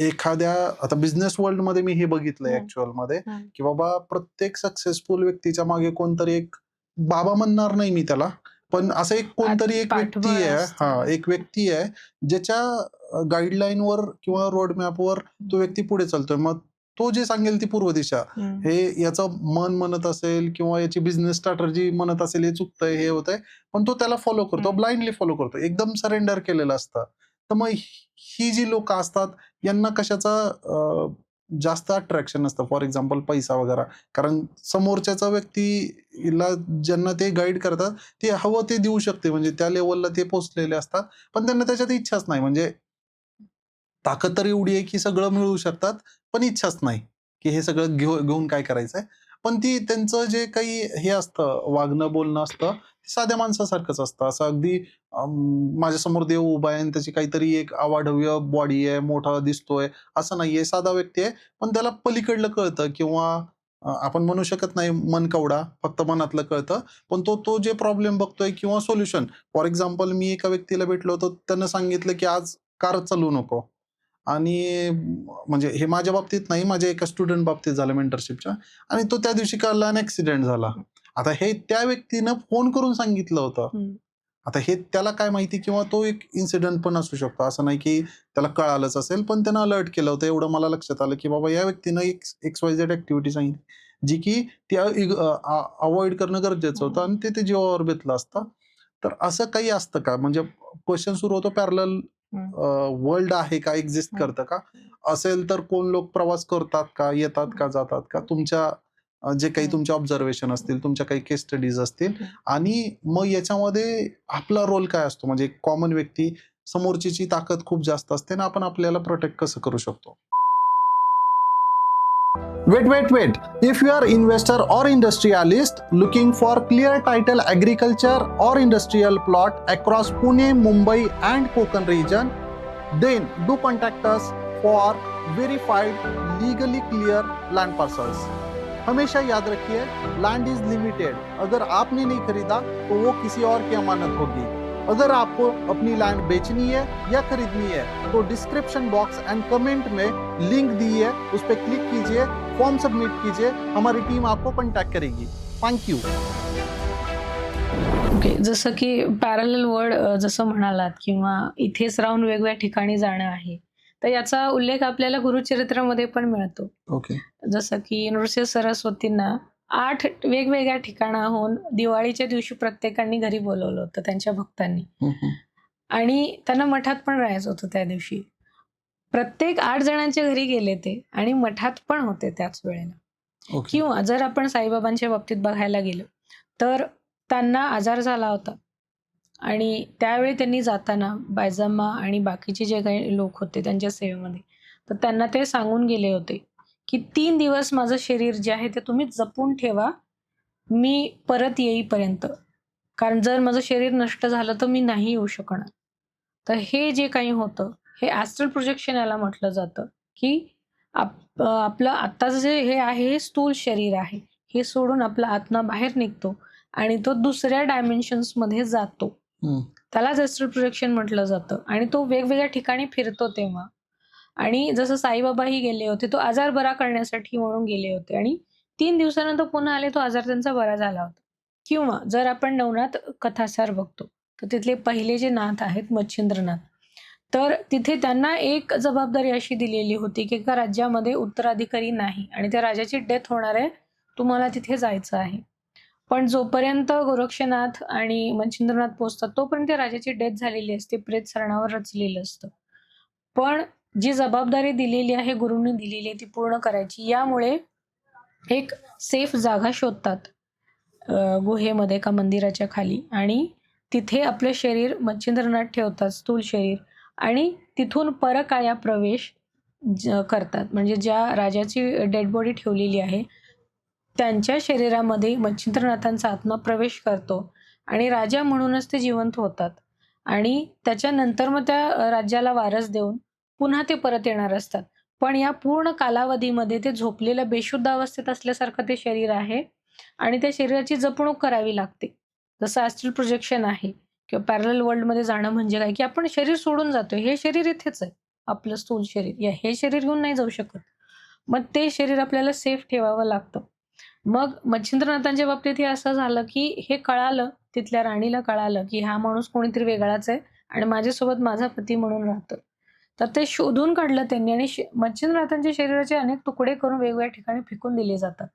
एखाद्या आता बिझनेस वर्ल्डमध्ये मी हे बघितलंय ॲक्चुअलमध्ये, की बाबा प्रत्येक सक्सेसफुल व्यक्तीच्या मागे कोणतरी एक, बाबा म्हणणार नाही मी त्याला, पण असं एक कोणतरी एक व्यक्ती आहे, एक व्यक्ती आहे, ज्याच्या गाईडलाईनवर किंवा रोड मॅपवर तो व्यक्ती पुढे चालतोय. मग तो जे सांगेल ती पूर्व दिशा, हे याचं मन म्हणत असेल किंवा याची बिझनेस स्ट्रॅटर्जी म्हणत असेल, हे चुकतंय, हे होतंय, पण तो त्याला फॉलो करतो, ब्लाइंडली फॉलो करतो, एकदम सरेंडर केलेलं असतं. तर मग ही जी लोकं असतात, यांना कशाचा जास्त अट्रॅक्शन असतं. फॉर एक्झाम्पल पैसा वगैरे. कारण समोरच्याचा व्यक्तीला ज्यांना ते गाईड करतात, ते हवं ते देऊ शकते. म्हणजे त्या लेव्हलला ते पोहोचलेले असतात. पण त्यांना त्याच्यात इच्छाच नाही. म्हणजे ताकद तर एवढी आहे, की सगळं मिळवू शकतात, पण इच्छाच नाही, की हे सगळं घेऊन काय करायचंय. पण ती त्यांचं जे काही हे असतं, वागणं बोलणं असतं, ते साध्या माणसासारखंच असतं. असं अगदी माझ्यासमोर देव उभा आहे आणि त्याची काहीतरी एक अवाढव्य बॉडी आहे, मोठा दिसतोय, असं नाहीये. साधा व्यक्ती आहे, पण त्याला पलीकडलं कळतं किंवा आपण म्हणू शकत नाही मन कवडा, फक्त मनातलं कळतं. पण तो तो जे प्रॉब्लेम बघतोय किंवा सोल्युशन, फॉर एक्झाम्पल मी एका व्यक्तीला भेटलो होतो, त्यानं सांगितलं की आज कारच चालवू नको. आणि म्हणजे हे माझ्या बाबतीत नाही, माझ्या एका स्टुडंट बाबतीत झालं मेंटरशिपच्या. आणि तो त्या दिवशी कळला आणि ॲक्सिडेंट झाला. आता हे त्या व्यक्तीनं फोन करून सांगितलं होतं. हं. आता हे त्याला काय माहिती किंवा तो एक इन्सिडेंट पण असू शकतो. असं नाही की त्याला कळालंच असेल, पण त्यानं अलर्ट केलं होतं. एवढं मला लक्षात आलं, की बाबा या व्यक्तीनं एक XYZ ॲक्टिव्हिटी सांगितली, जी की ती अव्हॉइड करणं गरजेचं होतं आणि ते जीवावर बेतलं असतं. तर असं काही असतं का? म्हणजे क्वेशन सुरू होतो पॅरलल हं. वर्ल्ड आहे का? एक्झिस्ट हं. करतं का? असेल तर कोण लोक प्रवास करतात का? येतात का? जातात का? तुमच्या जे काही हं. तुमचे ऑब्झर्वेशन असतील, तुमच्या काही केस स्टडीज असतील हं. आणि मग याच्यामध्ये आपला रोल काय असतो? म्हणजे कॉमन व्यक्ती समोरचीची ताकद खूप जास्त असते ना, आपण आपल्याला प्रोटेक्ट कसं करू शकतो? Wait. If you are investor or industrialist looking for clear title agriculture or industrial plot across Pune, Mumbai and Konkan region, then do contact us for verified legally clear land parcels. हमेशा याद रखिए, land is limited. अगर आपने नहीं खरीदा तो वो किसी और की अमानत होगी. अगर आपको अपनी लैंड बेचनी है या खरीदनी है तो डिस्क्रिप्शन बॉक्स एंड कमेंट में लिंक दी है, उस पर क्लिक कीजिए, फॉर्म सबमिट कीजिए, हमारी टीम आपको कॉन्टैक्ट करेगी. Thank you. ओके. जसं की पॅरलल वर्ल्ड जसं म्हणालात किंवा इथेच राहून वेगवेगळ्या ठिकाणी जाणं आहे. तर याचा उल्लेख आपल्याला गुरुचरित्रामध्ये पण मिळतो. ओके. जसं की नृसिंह सरस्वतींना 8 वेगवेगळ्या ठिकाणाहून दिवाळीच्या दिवशी प्रत्येकाने घरी बोलावलं होतं त्यांच्या भक्तांनी. आणि त्यांना मठात पण राहायचं होतं त्या दिवशी. प्रत्येक 8 जणांच्या घरी गेले ते आणि मठात पण होते त्याच वेळेला. ओके. किंवा जर आपण साईबाबांच्या बाबतीत बघायला गेलो, तर त्यांना आजार झाला होता आणि त्यावेळी त्यांनी जाताना बायजाम्मा आणि बाकीचे जे काही लोक होते त्यांच्या सेवेमध्ये, तर त्यांना ते सांगून गेले होते, की 3 दिवस माझं शरीर जे आहे ते तुम्ही जपून ठेवा, मी परत येईपर्यंत. कारण जर माझं शरीर नष्ट झालं तर मी नाही येऊ शकणार. तर हे जे काही होतं, हे ॲस्ट्रल प्रोजेक्शन याला म्हटलं जातं, की आपलं आत्ताचं जे हे आहे हे स्थूल शरीर आहे. हे सोडून आपला आत्मा बाहेर निघतो आणि तो दुसऱ्या डायमेन्शन्समध्ये जातो. त्यालाच ॲस्ट्रल प्रोजेक्शन म्हटलं जातं आणि तो वेगवेगळ्या ठिकाणी फिरतो तेव्हा. आणि जसं साईबाबाही गेले होते, तो आजार बरा करण्यासाठी म्हणून गेले होते आणि 3 दिवसानंतर पुन्हा आले, तो आजार त्यांचा बरा झाला होता. किंवा जर आपण नवनाथ कथासार बघतो, तर तिथले पहिले जे नाथ आहेत मच्छिंद्रनाथ, तर तिथे त्यांना एक जबाबदारी अशी दिलेली होती, की एका राज्यामध्ये उत्तराधिकारी नाही आणि त्या राजाची डेथ होणार आहे, तुम्हाला तिथे जायचं आहे. पण जोपर्यंत गोरक्षनाथ आणि मच्छिंद्रनाथ पोहोचतात, तोपर्यंत राजाची डेथ झालेली असते, प्रेत सरणावर रचलेलं असतं. पण जी जबाबदारी दिलेली आहे, गुरूंनी दिलेली आहे, ती पूर्ण करायची. यामुळे एक सेफ जागा शोधतात गुहेमध्ये का मंदिराच्या खाली आणि तिथे आपलं शरीर मच्छिंद्रनाथ ठेवतात, स्थूल शरीर आणि तिथून परकाया प्रवेश करतात. म्हणजे ज्या राजाची डेड बॉडी ठेवलेली आहे, त्यांच्या शरीरामध्ये मच्छिंद्रनाथांचा आत्मा प्रवेश करतो आणि राजा म्हणूनच ते जिवंत होतात आणि त्याच्यानंतर मग त्या राज्याला वारस देऊन पुन्हा ते परत येणार असतात. पण या पूर्ण कालावधीमध्ये ते झोपलेल्या बेशुद्ध अवस्थेत असल्यासारखं ते शरीर आहे आणि त्या शरीराची जपणूक करावी लागते. जसं ॲस्ट्रल प्रोजेक्शन आहे किंवा पॅरलल वर्ल्डमध्ये जाणं म्हणजे काय, की आपण शरीर सोडून जातोय. हे शरीर इथेच आहे, आपलं स्थूल शरीर. हे शरीर घेऊन नाही जाऊ शकत. मग ते शरीर आपल्याला सेफ ठेवावं लागतं. मग मच्छिंद्रनाथांच्या बाबतीत हे असं झालं, की हे कळालं, तिथल्या राणीला कळालं, की हा माणूस कोणीतरी वेगळाच आहे आणि माझ्यासोबत माझा पती म्हणून राहतो. तर ते शोधून काढलं त्यांनी आणि मच्छिंद्रनाथांच्या शरीराचे अनेक तुकडे करून वेगवेगळ्या ठिकाणी फेकून दिले जातात.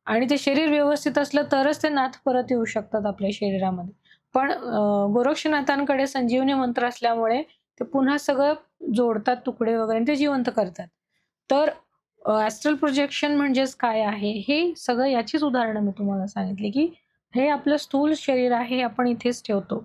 आणि ते शरीर व्यवस्थित असलं तरच ते नाथ परत येऊ शकतात आपल्या शरीरामध्ये. पण गोरक्षनाथांकडे संजीवनी मंत्र असल्यामुळे ते पुन्हा सगळं जोडतात तुकडे वगैरे आणि ते जिवंत करतात. तर ॲस्ट्रल प्रोजेक्शन म्हणजेच काय आहे? हे सगळं याचीच उदाहरणं मी तुम्हाला सांगितली, की हे आपलं स्थूल शरीर आहे, हे आपण इथेच ठेवतो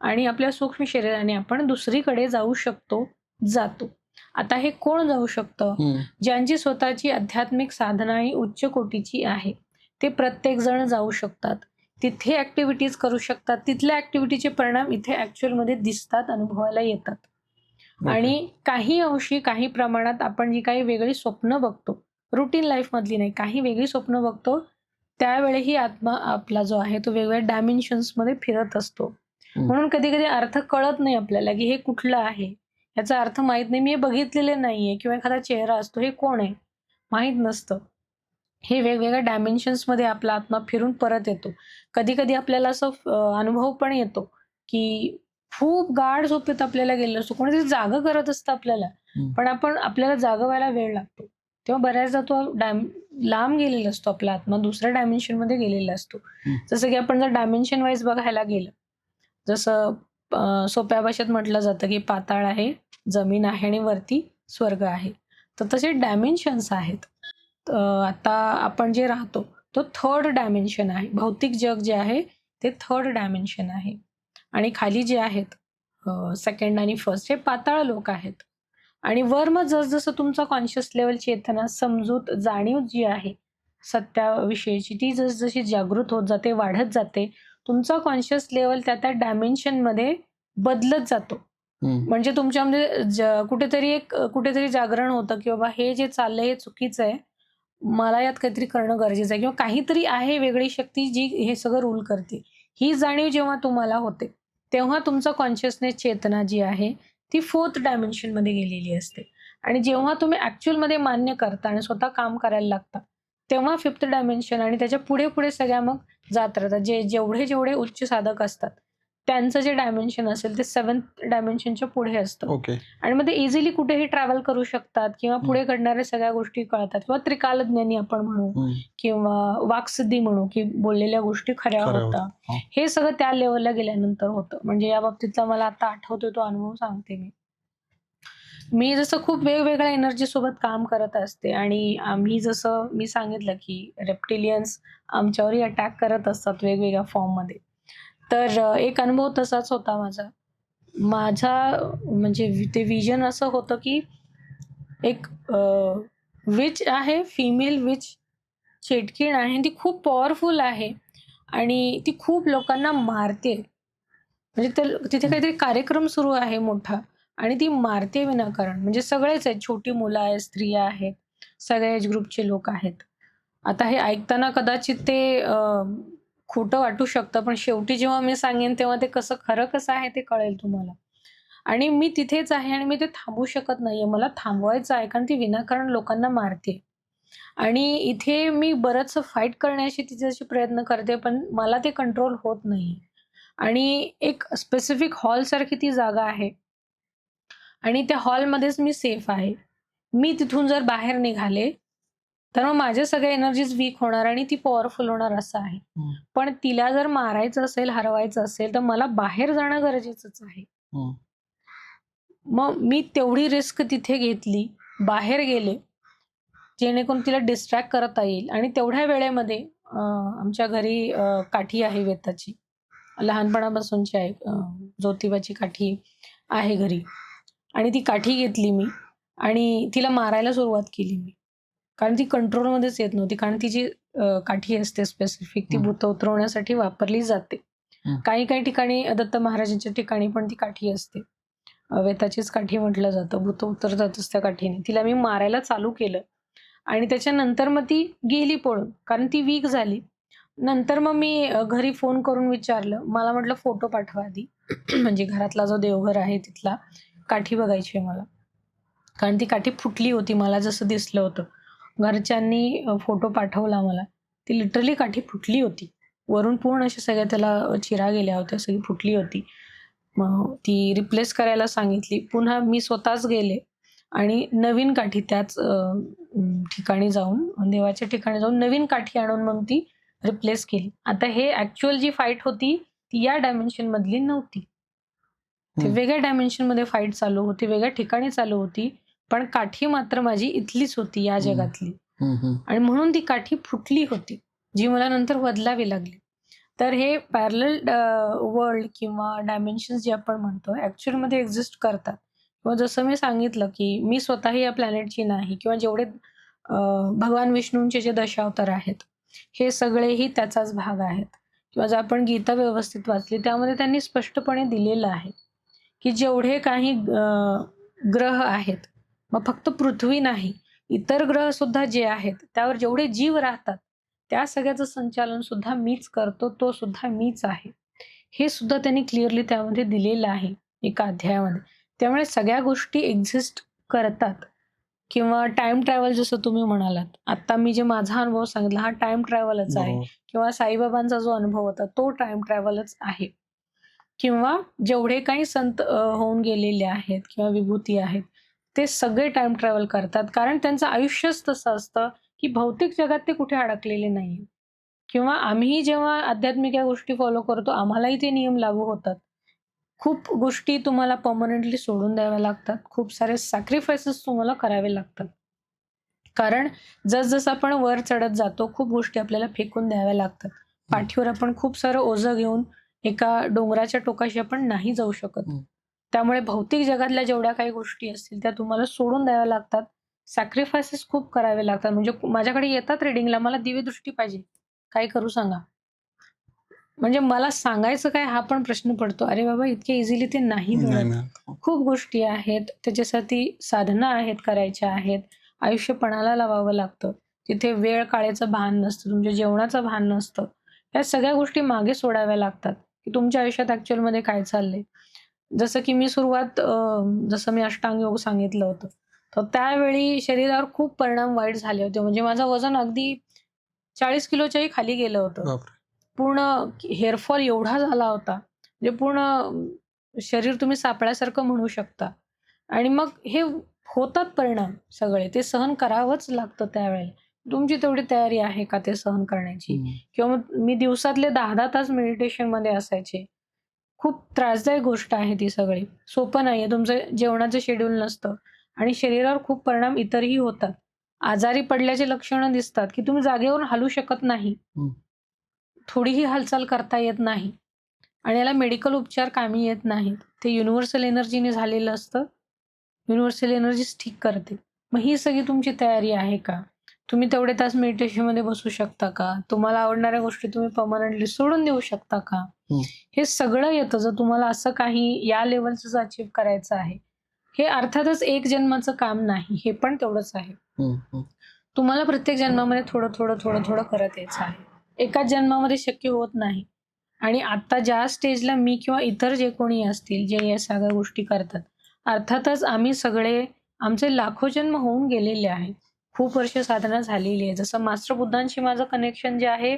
आणि आपल्या सूक्ष्म शरीराने आपण दुसरीकडे जाऊ शकतो, जातो. आता हे कोण जाऊ शकतं? ज्यांची स्वतःची आध्यात्मिक साधना ही उच्च कोटीची आहे. ते प्रत्येक जण जाऊ शकतात. तिथे ॲक्टिव्हिटीज करू शकतात. तिथल्या ॲक्टिव्हिटीचे परिणाम इथे ॲक्चुअलमध्ये दिसतात, अनुभवायला येतात. आणि काही अंशी, काही प्रमाणात आपण जी काही वेगळी स्वप्न बघतो, रुटीन लाईफमधली नाही, काही वेगळी स्वप्न बघतो, त्यावेळेही आत्मा आपला जो आहे तो वेगवेगळ्या डायमेन्शन्समध्ये फिरत असतो. म्हणून कधी-कधी अर्थ कळत नाही आपल्याला, की हे कुठलं आहे? याचा अर्थ माहीत नाही. मी हे बघितलेलं नाहीये किंवा एखादा चेहरा असतो, हे कोण आहे? माहीत नसतं. हे वेगवेगळ्या डायमेन्शन्समध्ये आपला आत्मा फिरून परत येतो. कधी-कधी आपल्याला असं अनुभव पण येतो, की खूप गाढ झोपेत आपल्याला गेलेलो असतो. कोणीतरी जागं करत असतं आपल्याला, पण आपल्याला जागं व्हायला वेळ लागतो. तेव्हा बऱ्याचदा तो लांब गेलेला असतो आपला आत्मा, दुसऱ्या डायमेन्शनमध्ये गेलेला असतो. जसं की आपण जर डायमेन्शन वाईज बघायला गेलं, जसं सोप्या भाषेत म्हटलं जातं, की पाताळ आहे, जमीन आहे आणि वरती स्वर्ग आहे. तर तसे डायमेन्शन्स आहेत. आता आपण जे राहतो तो थर्ड डायमेन्शन आहे. भौतिक जग जे आहे ते थर्ड डायमेन्शन आहे. आणि खाली जे आहेत सेकंड आणि फर्स्ट हे पाताळ लोक आहेत. आणि वर मग जसजसं तुमचा कॉन्शियस लेव्हल, चेतना, समजूत, जाणीव जी आहे सत्याविषयीची, ती जसजशी जागृत होत जाते, वाढत जाते, तुमचा कॉन्शियस लेव्हल त्या डायमेन्शनमध्ये बदलत जातो. म्हणजे तुमच्यामध्ये कुठेतरी जागरण होतं, की बाबा हे जे चाललंय हे चुकीचं आहे. मला यात काहीतरी करणं गरजेचं आहे किंवा काहीतरी आहे वेगळी शक्ती जी हे सगळं रूल करते. ही जाणीव जेव्हा तुम्हाला होते, तेव्हा तुमचं कॉन्शियसनेस, चेतना जी आहे ती फोर्थ डायमेन्शनमध्ये गेलेली असते. आणि जेव्हा तुम्ही ॲक्चुअलमध्ये मान्य करता आणि स्वतः काम करायला लागता, तेव्हा फिफ्थ डायमेन्शन आणि त्याच्या पुढे-पुढे सगळ्या मग जात राहतात. जेवढे उच्च साधक असतात, त्यांचं जे डायमेन्शन असेल ते 7th डायमेन्शनच्या पुढे असतं. ओके. आणि मग ते इझिली कुठेही ट्रॅव्हल करू शकतात किंवा पुढे घडणाऱ्या सगळ्या गोष्टी कळतात किंवा त्रिकालज्ञानी आपण म्हणू किंवा वाक्सिद्धी म्हणू, की बोललेल्या गोष्टी खऱ्या होतात. हे सगळं त्या लेव्हलला गेल्यानंतर होतं. म्हणजे या बाबतीतला मला आता आठवतोय तो अनुभव सांगते मी. मी जसं खूप वेगवेगळ्या एनर्जी सोबत काम करत असते आणि आम्ही जसं मी सांगितलं, की रेप्टिलियन्स आमच्यावरही अटॅक करत असतात वेगवेगळ्या फॉर्ममध्ये. तर एक अनुभव तसाच होता माझा. म्हणजे ते विजन असं होतं, की एक विच आहे, फिमेल विच चेटकीण आहे. ती खूप पॉवरफुल आहे आणि ती खूप लोकांना मारते. म्हणजे तिथे काहीतरी कार्यक्रम सुरू आहे मोठा आणि ती मारते विनाकारण. म्हणजे सगळेच आहेत, छोटी मुलं आहेत, स्त्रिया आहेत, सगळ्या एज ग्रुपचे लोक आहेत. आता हे ऐकताना कदाचित ते खोटं वाटू शकतं, पण शेवटी जेव्हा मी सांगेन तेव्हा ते खरं कसं आहे ते कळेल तुम्हाला. आणि मी तिथेच आहे आणि मी ते थांबवू शकत नाहीये. मला थांबवायचं आहे कारण ती विनाकारण लोकांना मारते. आणि इथे मी बरंचसं फाईट करण्याची तिच्याशी प्रयत्न करते, पण मला ते कंट्रोल होत नाहीये. आणि एक स्पेसिफिक हॉलसारखी ती जागा आहे आणि त्या हॉलमध्येच मी सेफ आहे. मी तिथून जर बाहेर निघाले, तर मग माझ्या सगळ्या एनर्जीज वीक होणार आणि ती पॉवरफुल होणार असं आहे. पण तिला जर मारायचं असेल, हरवायचं असेल, तर मला बाहेर जाणं गरजेचंच आहे. मग मी तेवढी रिस्क तिथे घेतली, बाहेर गेले, जेणेकरून तिला डिस्ट्रॅक्ट करता येईल आणि तेवढ्या वेळेमध्ये आमच्या घरी काठी आहे वेताची. लहानपणापासूनची आहे. ज्योतिबाची काठी आहे घरी आणि ती काठी घेतली मी आणि तिला मारायला सुरुवात केली मी. कारण ती कंट्रोलमध्येच येत नव्हती. कारण ती जी काठी असते स्पेसिफिक ती भूत उतरवण्यासाठी वापरली जाते. काही-काही ठिकाणी दत्त महाराजांच्या ठिकाणी पण ती काठी असते. वेताचीच काठी म्हटलं जातं. भूत उतरतातच त्या काठीने. तिला मी मारायला चालू केलं आणि त्याच्यानंतर मग ती गेली पळून. कारण ती वीक झाली. नंतर मग मी घरी फोन करून विचारलं. मला म्हटलं फोटो पाठवा आधी. म्हणजे घरातला जो देवघर आहे तिथला काठी बघायची आहे मला. कारण ती काठी फुटली होती मला जसं दिसलं होतं. घरच्यांनी फोटो पाठवला मला. ती लिटरली काठी फुटली होती. वरून पूर्ण अशा सगळ्या त्याला चिरा गेल्या होत्या. सगळी फुटली होती. मग ती रिप्लेस करायला सांगितली. पुन्हा मी स्वतःच गेले आणि नवीन काठी त्याच ठिकाणी जाऊन, देवाच्या ठिकाणी जाऊन नवीन काठी आणून मग ती रिप्लेस केली. आता हे ॲक्चुअल जी फाईट होती ती या डायमेन्शनमधली नव्हती. ती वेगळ्या डायमेन्शनमध्ये फाईट चालू होती, वेगळ्या ठिकाणी चालू होती. पण काठी मात्र माझी इथलीच होती या जगातली. आणि म्हणून ती काठी फुटली होती, जी मला नंतर बदलावी लागली. तर हे पॅरलल वर्ल्ड किंवा डायमेन्शन्स जे आपण म्हणतो ॲक्चुअलमध्ये एक्झिस्ट करतात किंवा जसं मी सांगितलं, की मी स्वतःही या प्लॅनेटची नाही किंवा जेवढे भगवान विष्णूंचे जे दशावतार आहेत, हे सगळेही त्याचाच भाग आहेत. किंवा जर आपण गीता व्यवस्थित वाचली त्यामध्ये त्यांनी स्पष्टपणे दिलेलं आहे, की जेवढे काही ग्रह आहेत, मग फक्त पृथ्वी नाही, इतर ग्रहसुद्धा जे आहेत, त्यावर जेवढे जीव राहतात, त्या सगळ्याचं संचालन सुद्धा मीच करतो, तो सुद्धा मीच आहे. हे सुद्धा त्यांनी क्लिअरली त्यामध्ये दिलेलं आहे एका अध्यायामध्ये. त्यामुळे सगळ्या गोष्टी एक्झिस्ट करतात किंवा टाईम ट्रॅव्हल जसं तुम्ही म्हणालात. आत्ता मी जे माझा अनुभव सांगितला हा टाईम ट्रॅव्हलच आहे बरोबर. किंवा साईबाबांचा जो अनुभव होता तो टाईम ट्रॅव्हलच आहे किंवा जेवढे काही संत होऊन गेलेले आहेत किंवा विभूती आहेत, ते सगळे टाईम ट्रॅव्हल करतात. कारण त्यांचं आयुष्यच तसं असतं, की भौतिक जगात ते कुठे अडकलेले नाहीये. किंवा आम्हीही जेव्हा आध्यात्मिक या गोष्टी फॉलो करतो, आम्हालाही ते नियम लागू होतात. खूप गोष्टी तुम्हाला परमनंटली सोडून द्याव्या लागतात. खूप सारे सॅक्रिफाइसेस तुम्हाला करावे लागतात. कारण जसं आपण वर चढत जातो, खूप गोष्टी आपल्याला फेकून द्याव्या लागतात. पाठीवर आपण खूप सारं ओझं घेऊन एका डोंगराच्या टोकाशी आपण नाही जाऊ शकत. हं. त्यामुळे भौतिक जगातल्या जेवढ्या काही गोष्टी असतील, त्या तुम्हाला सोडून द्याव्या लागतात. सॅक्रिफाइसेस खूप करावे लागतात. म्हणजे माझ्याकडे येतात रीडिंगला, मला दिव्यदृष्टी पाहिजे. काय करू सांगा? म्हणजे मला सांगायचं काय हा पण प्रश्न पडतो. अरे बाबा इतक्या इझिली ते नाही नाही मिळत. मिळत. हो. खूप गोष्टी आहेत, त्याच्यासाठी साधना आहेत, करायच्या आहेत. आयुष्य पणाला लावावं लागतं. तिथे वेळ काळेचं भान नसतं, तुमच्या जेवणाचं भान नसतं. या सगळ्या गोष्टी मागे सोडाव्या लागतात, की तुमच्या आयुष्यात ॲक्चुअलमध्ये काय चाललंय. जसं की मी जसं मी अष्टांग योग सांगितलं होतं. तर त्यावेळी शरीरावर खूप परिणाम वाईट झाले होते. म्हणजे माझं वजन अगदी 40 किलोच्याही खाली गेलं होतं. बापरे! पूर्ण हेअरफॉल एवढा झाला होता, म्हणजे पूर्ण शरीर तुम्ही सापळ्यासारखं म्हणू शकता. आणि मग हे होतात परिणाम सगळे. ते सहन करावंच लागतं त्यावेळेला. तुमची तेवढी तयारी आहे का ते सहन करण्याची? हं. किंवा मग मी दिवसातले 10-10 तास मेडिटेशनमध्ये असायचे. खूप त्रासदायक गोष्ट आहे ती सगळी. सोपं नाहीये. तुमचं जेवणाचं शेड्यूल नसतं आणि शरीरावर खूप परिणाम इतरही होतात. आजारी पडल्याची लक्षणं दिसतात, की तुम्ही जागेवरून हलू शकत नाही. हं. थोडीही हालचाल करता येत नाही आणि याला मेडिकल उपचार कामी येत नाहीत. ते युनिव्हर्सल एनर्जीने झालेलं असतं. युनिव्हर्सल एनर्जीच ठीक करते. मग ही सगळी तुमची तयारी आहे का? तुम्ही तेवढे तास मेडिटेशनमध्ये बसू शकता का? तुम्हाला आवडणाऱ्या गोष्टी तुम्ही परमनंटली सोडून देऊ शकता का? हं. हे सगळं येतं जर तुम्हाला असं काही या लेव्हलचं अचीव्ह करायचं आहे. हे अर्थातच एक जन्माचं काम नाही. हे पण तेवढंच आहे. हं. हं. तुम्हाला प्रत्येक जन्मामध्ये थोडं-थोडं करत यायचं आहे. एकाच जन्मामध्ये शक्य होत नाही. आणि आता ज्या स्टेजला मी किंवा इतर जे कोणी असतील, जे या सगळ्या गोष्टी करतात, अर्थातच आम्ही सगळे आमचे लाखो जन्म होऊन गेलेले आहेत. खूप वर्ष साधना झालेली आहे. जसं मास्टर बुद्धांशी माझं कनेक्शन जे आहे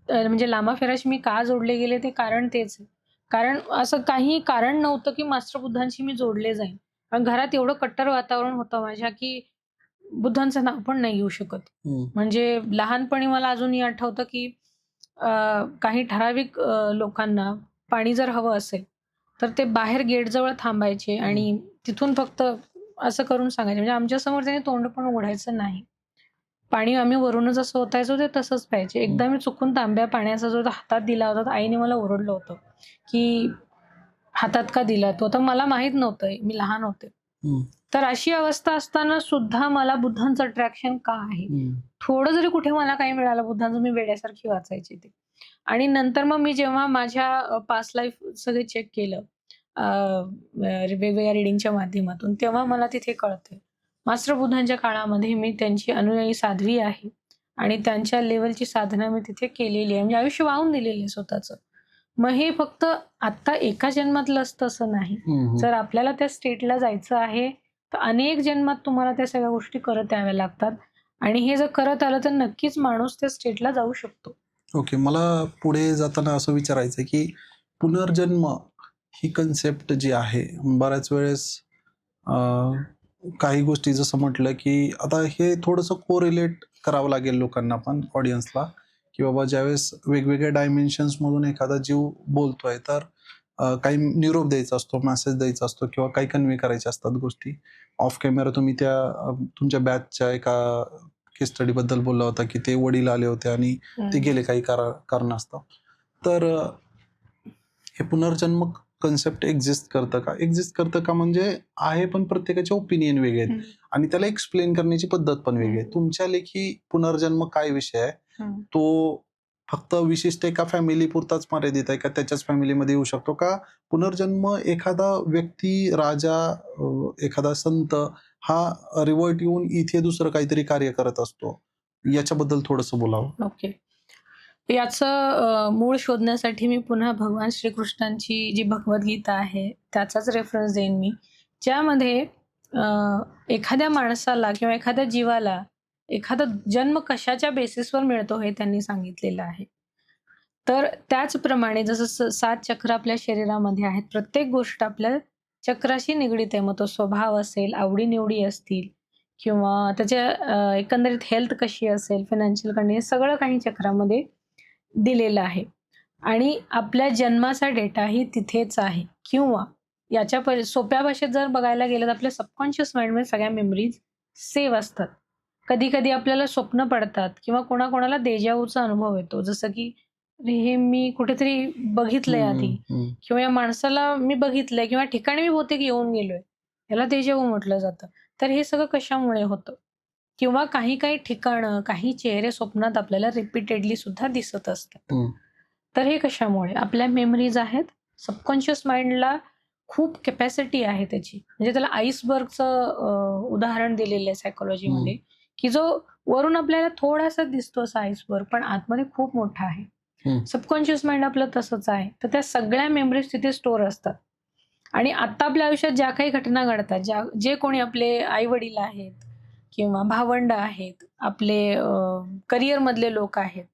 म्हणजे लामाफेराशी मी का जोडले गेले ते कारण तेच आहे. कारण असं काही कारण नव्हतं, की मास्टर बुद्धांशी मी जोडले जाईन. कारण घरात एवढं कट्टर वातावरण होतं माझ्या, की बुद्धांचं नाव पण नाही घेऊ शकत. हं. म्हणजे लहानपणी मला अजूनही आठवतं, की अ, काही ठराविक लोकांना पाणी जर हवं असेल, तर ते बाहेर गेटजवळ थांबायचे हं. आणि तिथून फक्त असं करून सांगायचे. म्हणजे आमच्यासमोर त्याने तोंड पण उघडायचं नाही. पाणी आम्ही वरूनच असं ओतायचो ते तसंच प्यायचे. हं. एकदा मी चुकून तांब्या पाण्याचा जो हातात दिला होता, तर आईने मला ओरडलं होतं, की "हातात का दिला तो?" तर मला माहीत नव्हतं, मी लहान होते. हं. तर अशी अवस्था असताना सुद्धा मला बुद्धांचं अट्रॅक्शन का आहे? हं. थोडं जरी कुठे मला काही मिळालं बुद्धांचं, मी वेड्यासारखी वाचायचे ते. आणि नंतर मग मी जेव्हा माझ्या पास्ट लाईफ सगळे चेक केलं वेगवेगळ्या रिडिंगच्या माध्यमातून, तेव्हा मला तिथे कळतंय. मास्टर बुद्धांच्या काळामध्ये मी त्यांची अनुयायी साध्वी आहे आणि त्यांच्या लेव्हलची साधना मी तिथे केलेली आहे. म्हणजे आयुष्य वाहून दिलेलं आहे स्वतःचं. मग हे फक्त आत्ता एका जन्मातलं असतं असं नाही. हं. हं. जर आपल्याला त्या स्टेटला जायचं आहे, तर अनेक जन्मात तुम्हाला त्या सगळ्या गोष्टी करत याव्या लागतात आणि हे जर करत आलं, तर नक्कीच माणूस त्या स्टेटला जाऊ शकतो. ओके. मला पुढे जाताना असं विचारायचं आहे, की पुनर्जन्म ही कन्सेप्ट जी आहे, बऱ्याच वेळेस अ, काही गोष्टी जसं म्हटलं, की आता हे थोडंसं कोरिलेट करावं लागेल लोकांना पण, ऑडियन्सला, की बाबा ज्यावेळेस वेगवेगळ्या डायमेन्शन्समधून एखादा जीव बोलतोय, तर काही निरोप द्यायचा असतो, मेसेज द्यायचा असतो किंवा काही कन्वे करायच्या असतात गोष्टी. ऑफ कॅमेरा तुम्ही त्या तुमच्या बॅचच्या एका केस स्टडीबद्दल बोलला होता, की ते वडील आले होते आणि ते हं. गेले काही कारणास्तव. तर हे पुनर्जन्म कन्सेप्ट एक्झिस्ट करतं का? एक्झिस्ट करतं का म्हणजे आहे, पण प्रत्येकाचे ओपिनियन वेगळे आहेत आणि त्याला एक्सप्लेन करण्याची पद्धत पण वेगळी आहे. तुमच्या लेखी पुनर्जन्म काय विषय आहे? तो फक्त विशिष्ट एका फॅमिली पुरताच मर्यादित आहे का? त्याच्याच फॅमिलीमध्ये येऊ शकतो का? पुनर्जन्म एखादा व्यक्ती, राजा, एखादा संत हा रिव्हर्ट येऊन इथे दुसरं काहीतरी कार्य करत असतो. याच्याबद्दल थोडंसं बोलावं. ओके. याचं मूळ शोधण्यासाठी मी पुन्हा भगवान श्रीकृष्णांची जी भगवद्गीता आहे त्याचाच रेफरन्स देईन मी, ज्यामध्ये एखाद्या माणसाला किंवा एखाद्या जीवाला एखादा जन्म कशाच्या बेसिसवर मिळतो हे त्यांनी सांगितलेलं आहे. तर त्याचप्रमाणे जसं 7 चक्र आपल्या शरीरामध्ये आहेत, प्रत्येक गोष्ट आपल्या चक्राशी निगडीत आहे. मग तो स्वभाव असेल, आवडी-निवडी असतील किंवा त्याच्या एकंदरीत हेल्थ कशी असेल, फायनान्शियल कंडिशन, सगळं काही चक्रामध्ये दिलेलं आहे आणि आपल्या जन्माचा डेटाही तिथेच आहे. किंवा याच्या सोप्या भाषेत जर बघायला गेलं तर आपल्या सबकॉन्शियस माइंडमध्ये सगळ्या मेमरीज सेव्ह असतात. कधी-कधी आपल्याला स्वप्न पडतात किंवा कोणाकोणाला देजावूचा अनुभव येतो. जसं की अरे, हे मी कुठेतरी बघितलंय आधी किंवा या माणसाला मी बघितलंय किंवा ठिकाणी मी बहुतेक येऊन गेलोय. याला देजावू म्हटलं जातं. तर हे सगळं कशामुळे होतं? किंवा काही-काही ठिकाणं, काही चेहरे स्वप्नात आपल्याला रिपीटेडली सुद्धा दिसत असतात. तर हे कशामुळे? आपल्या मेमरीज आहेत. सबकॉन्शियस माइंडला खूप कॅपॅसिटी आहे त्याची. म्हणजे त्याला आईसबर्गचं उदाहरण दिलेलं आहे सायकॉलॉजीमध्ये, की जो वरून आपल्याला थोडासा दिसतो असा आईसबर्ग, पण आतमध्ये खूप मोठा आहे. सबकॉन्शियस माइंड आपलं तसंच आहे. तर त्या सगळ्या मेमरीज तिथे स्टोअर असतात. आणि आता आपल्या आयुष्यात ज्या काही घटना घडतात, जे कोणी आपले आई-वडील आहेत किंवा भावंड आहेत, आपले करिअरमधले लोक आहेत,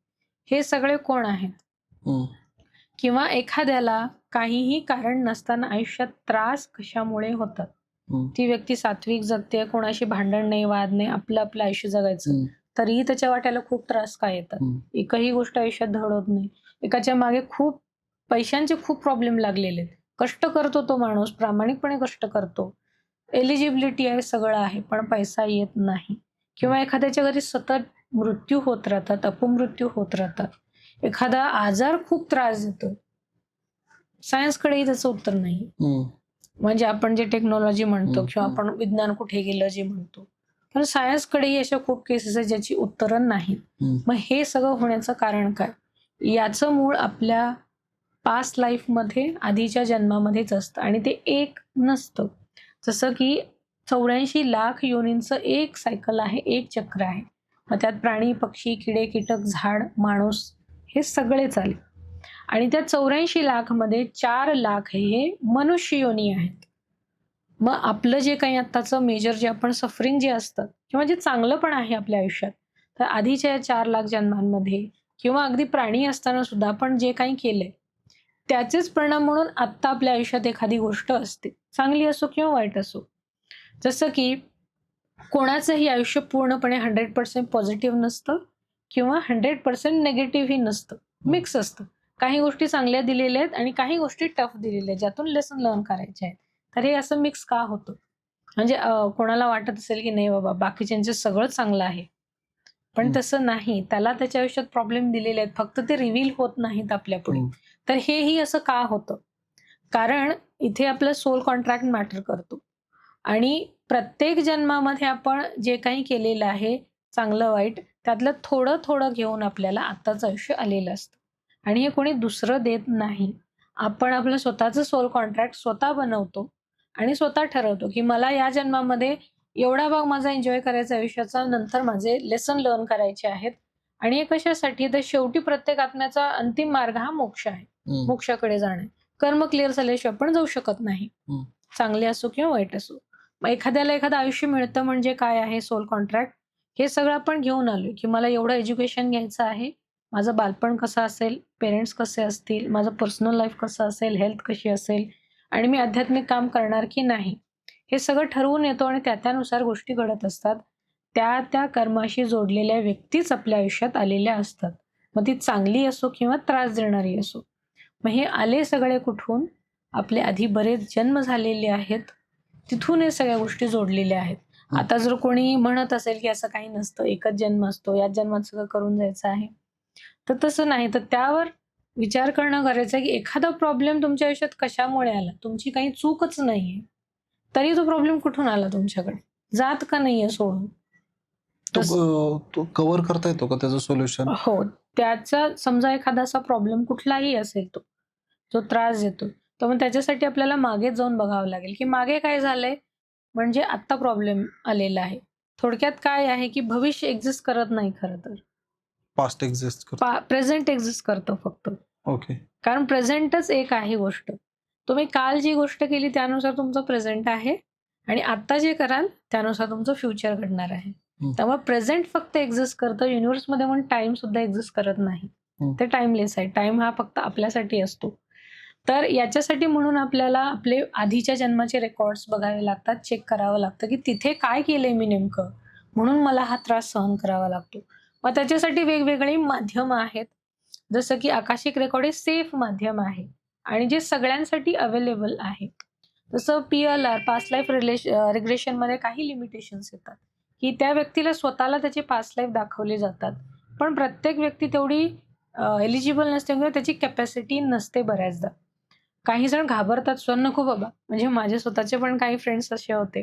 हे सगळे कोण आहेत? किंवा एखाद्याला काहीही कारण नसताना आयुष्यात त्रास कशामुळे होतात? ती व्यक्ती सात्विक जगते, कोणाशी भांडण नाही, वाद नाही, आपलं आयुष्य जगायचं. तरीही त्याच्या वाट्याला खूप त्रास का येतात? एकही गोष्ट आयुष्यात धड होत नाही. एकाच्या मागे खूप पैशांचे खूप प्रॉब्लेम लागलेले आहेत. कष्ट करतो तो माणूस, प्रामाणिकपणे कष्ट करतो. एलिजिबिलिटी आहे, सगळं आहे, पण पैसा येत नाही. किंवा एखाद्याच्या घरी सतत मृत्यू होत राहतात, अपमृत्यू होत राहतात. एखादा आजार खूप त्रास देतो. सायन्सकडेही त्याचं उत्तर नाही. म्हणजे आपण जे टेक्नॉलॉजी म्हणतो किंवा आपण विज्ञान कुठे गेलं जे म्हणतो, पण सायन्सकडेही अशा खूप केसेस आहेत ज्याची उत्तरं नाहीत. मग हे सगळं होण्याचं कारण काय? याचं मूळ आपल्या पास्ट लाईफमध्ये, आधीच्या जन्मामध्येच असतं आणि ते एक नसतं. जसं की 84 लाख योनींचं एक सायकल आहे, एक चक्र आहे. मग त्यात प्राणी, पक्षी, किडे, कीटक, झाड, माणूस हे सगळेच आले. आणि त्या 84 लाखमध्ये 4 लाख हे मनुष्य योनी आहेत. मग आपलं जे काही आत्ताचं मेजर जे आपण सफरिंग जे असतं किंवा जे चांगलं पण आहे आपल्या आयुष्यात, तर आधीच्या 4 लाख जन्मांमध्ये किंवा अगदी प्राणी असताना सुद्धा आपण जे काही केलंय, त्याचेच परिणाम म्हणून आत्ता आपल्या आयुष्यात एखादी गोष्ट असते. चांगली असो किंवा वाईट असो. जसं की कोणाचंही आयुष्य पूर्णपणे 100% पॉझिटिव्ह नसतं किंवा 100% निगेटिव्हही नसतं. मिक्स असतं. काही गोष्टी चांगल्या दिलेल्या आहेत आणि काही गोष्टी टफ दिलेल्या आहेत, ज्यातून लेसन लर्न करायचे आहेत. तर हे असं मिक्स का होतं? म्हणजे कोणाला वाटत असेल की नाही बाबा बाकीच्यांचं सगळं चांगलं आहे. पण तसं नाही. त्याला त्याच्या आयुष्यात प्रॉब्लेम दिलेले आहेत. फक्त ते रिव्हील होत नाहीत आपल्यापुढे. तर हेही असं का होतं? कारण इथे आपलं सोल कॉन्ट्रॅक्ट मॅटर करतो. आणि प्रत्येक जन्मामध्ये आपण जे काही केलेलं आहे, चांगलं वाईट, त्यातलं थोडं-थोडं घेऊन आपल्याला आत्ताचं आयुष्य आलेलं असतं. आणि हे कोणी दुसरं देत नाही. आपण आपलं स्वतःचं सोल कॉन्ट्रॅक्ट स्वतः बनवतो आणि स्वतः ठरवतो, की मला या जन्मामध्ये एवढा भाग माझा एन्जॉय करायचा आयुष्याचा, नंतर माझे लेसन लर्न करायचे आहेत. आणि हे कशासाठी? तर शेवटी प्रत्येक आत्म्याचा अंतिम मार्ग हा मोक्ष आहे. मोक्षाकडे जाणे. कर्म क्लिअर झाल्याशिवाय आपण जाऊ शकत नाही. चांगले असो किंवा वाईट असो. मग एखाद्याला एखादं आयुष्य मिळतं म्हणजे काय आहे सोल कॉन्ट्रॅक्ट? हे सगळं आपण घेऊन आलोय, की मला एवढं एज्युकेशन घ्यायचं आहे. माझं बालपण कसं असेल, पेरेंट्स कसे असतील, माझं पर्सनल लाईफ कसं असेल, हेल्थ कशी असेल आणि मी आध्यात्मिक काम करणार की नाही. हे सगळं ठरवून येतो आणि त्यानुसार गोष्टी घडत असतात. त्या कर्माशी जोडलेल्या व्यक्तीच आपल्या आयुष्यात आलेल्या असतात. मग ती चांगली असो किंवा त्रास देणारी असो. मग हे आले सगळे कुठून? आपले आधी बरेच जन्म झालेले आहेत. तिथून हे सगळ्या गोष्टी जोडलेल्या आहेत. आता जर कोणी म्हणत असेल की असं काही नसतं, एकच जन्म असतो, याच जन्मात सगळं करून जायचं आहे. तर तसं नाही. तर त्यावर विचार करणं गरजेचं आहे, की एखादा प्रॉब्लेम तुमच्या आयुष्यात कशामुळे आला? तुमची काही चूकच नाहीये. तरी तो प्रॉब्लेम कुठून आला तुमच्याकडे? जात का नाहीये सोडून? तो कव्हर करता येतो का त्याचं सोल्युशन? हो. त्याचा समजा एखादा असा प्रॉब्लेम कुठलाही असेल तो, जो त्रास देतोय. तर मग त्याच्यासाठी आपल्याला मागे जाऊन बघावं लागेल, की मागे काय झालंय? म्हणजे आत्ता प्रॉब्लेम आलेला आहे. थोडक्यात काय आहे, की भविष्य एक्झिस्ट करत नाही खरं तर. पास्ट एक्झिस्ट करतो. प्रेझेंट एक्झिस्ट करतो फक्त. ओके. कारण प्रेझेंटच एक आहे गोष्ट. तुम्ही काल जी गोष्ट केली त्यानुसार तुमचं प्रेझेंट आहे आणि आत्ता जे कराल त्यानुसार तुमचं फ्युचर घडणार आहे. हं. त्यामुळे प्रेझेंट फक्त एक्झिस्ट करतं. युनिव्हर्समध्ये पण टाईम सुद्धा एक्झिस्ट करत नाही. हं. ते टाईमलेस आहे. टाईम हा फक्त आपल्यासाठी असतो. तर याच्यासाठी म्हणून आपल्याला आपले आधीच्या जन्माचे रेकॉर्ड्स बघावे लागतात, चेक करावं लागतं, की तिथे काय केलंय मी नेमकं? म्हणून मला हा त्रास सहन करावा लागतो. मग त्याच्यासाठी वेगवेगळी माध्यमं आहेत. जसं की आकाशिक रेकॉर्ड हे सेफ माध्यम आहे आणि जे सगळ्यांसाठी अवेलेबल आहे. जसं PLR पास्ट लाईफ रिग्रेशनमध्ये काही लिमिटेशन्स येतात, की त्या व्यक्तीला स्वतःला त्याची पास्ट लाईफ दाखवली जातात. पण प्रत्येक व्यक्ती तेवढी एलिजिबल नसते किंवा त्याची कॅपॅसिटी नसते बऱ्याचदा. काही जण घाबरतात सुद्धा, नको बाबा. म्हणजे माझे स्वतःचे पण काही फ्रेंड्स असे होते,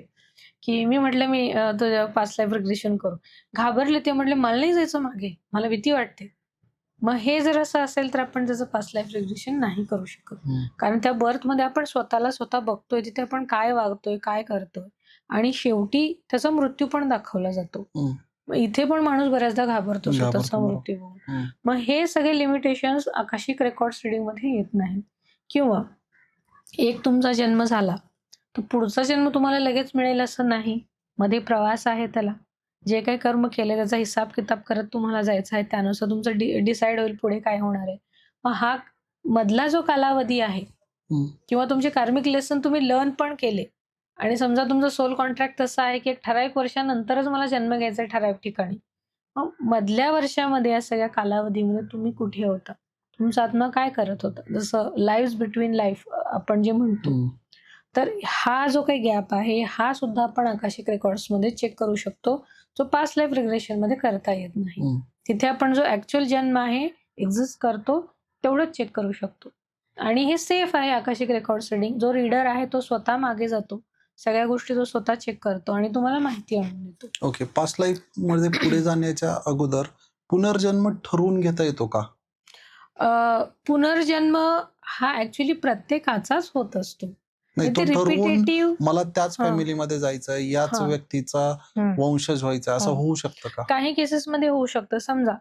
की मी म्हटलं मी तुझं पास्ट लाईफ रिग्रेशन करू. घाबरले ते म्हटले, "मला नाही जायचं मागे. मला भीती वाटते." मग हे जर असं असेल तर आपण त्याचं पास्ट लाईफ रिग्रेशन नाही करू शकत. हं. कारण त्या बर्थमध्ये आपण स्वतःला स्वतः बघतोय, तिथे आपण काय वागतोय, काय करतोय आणि शेवटी त्याचा मृत्यू पण दाखवला जातो. हं. मग इथे पण माणूस बऱ्याचदा घाबरतो स्वतःचा घाबरतो, बरोबर. मृत्यू बघून. हं. मग हे सगळे लिमिटेशन्स आकाशिक रेकॉर्ड्स रीडिंगमध्ये येत नाहीत. किंवा एक तुमचा जन्म झाला, तर पुढचा जन्म तुम्हाला लगेच मिळेल असं नाही. मध्ये प्रवास आहे त्याला. जे काही कर्म केले त्याचा हिसाब-किताब करत तुम्हाला जायचं आहे. त्यानुसार तुमचं डिसाईड होईल पुढे काय होणार आहे. मग हा मधला जो कालावधी आहे हं. किंवा तुमचे कार्मिक लेसन तुम्ही लर्न पण केले आणि समजा तुमचा सोल कॉन्ट्रॅक्ट तसा आहे, की एक ठराविक वर्षानंतरच मला जन्म घ्यायचा आहे ठराविक ठिकाणी. मग मधल्या वर्षामध्ये या सगळ्या कालावधीमध्ये तुम्ही कुठे होता? तुमचा आत्मा काय करत होता? जसं लाईव्हज बिटवीन लाईफ आपण जे म्हणतो. हं. तर हा जो काही गॅप आहे, हा सुद्धा आपण आकाशिक रेकॉर्ड्समध्ये चेक करू शकतो, जो पास्ट लाईफ रिग्रेशनमध्ये करता येत नाही. हं. तिथे आपण जो ॲक्चुअल जन्म आहे, एक्झिस्ट करतो, तेवढंच चेक करू शकतो. आणि हे सेफ आहे आकाशिक रेकॉर्ड्स रीडिंग. जो रीडर आहे तो स्वतः मागे जातो. सगळ्या गोष्टी तो स्वतः चेक करतो आणि तुम्हाला माहिती आणून देतो. ओके. पास्ट लाईफमध्ये पुढे जाण्याच्या अगोदर पुनर्जन्म ठरवून घेता येतो का? पुनर्जन्म हा ॲक्चुअली प्रत्येकाचाच होत असतो. नाही, आणि तो ते ठरवून रिपिटेटिव्ह मला त्याच हां, फॅमिलीमध्ये जायचंय, याच हां. व्यक्तीचा हं. वंशज व्हायचा असं हो. होऊ शकतं का? काही केसेसमध्ये होऊ शकतं. समजा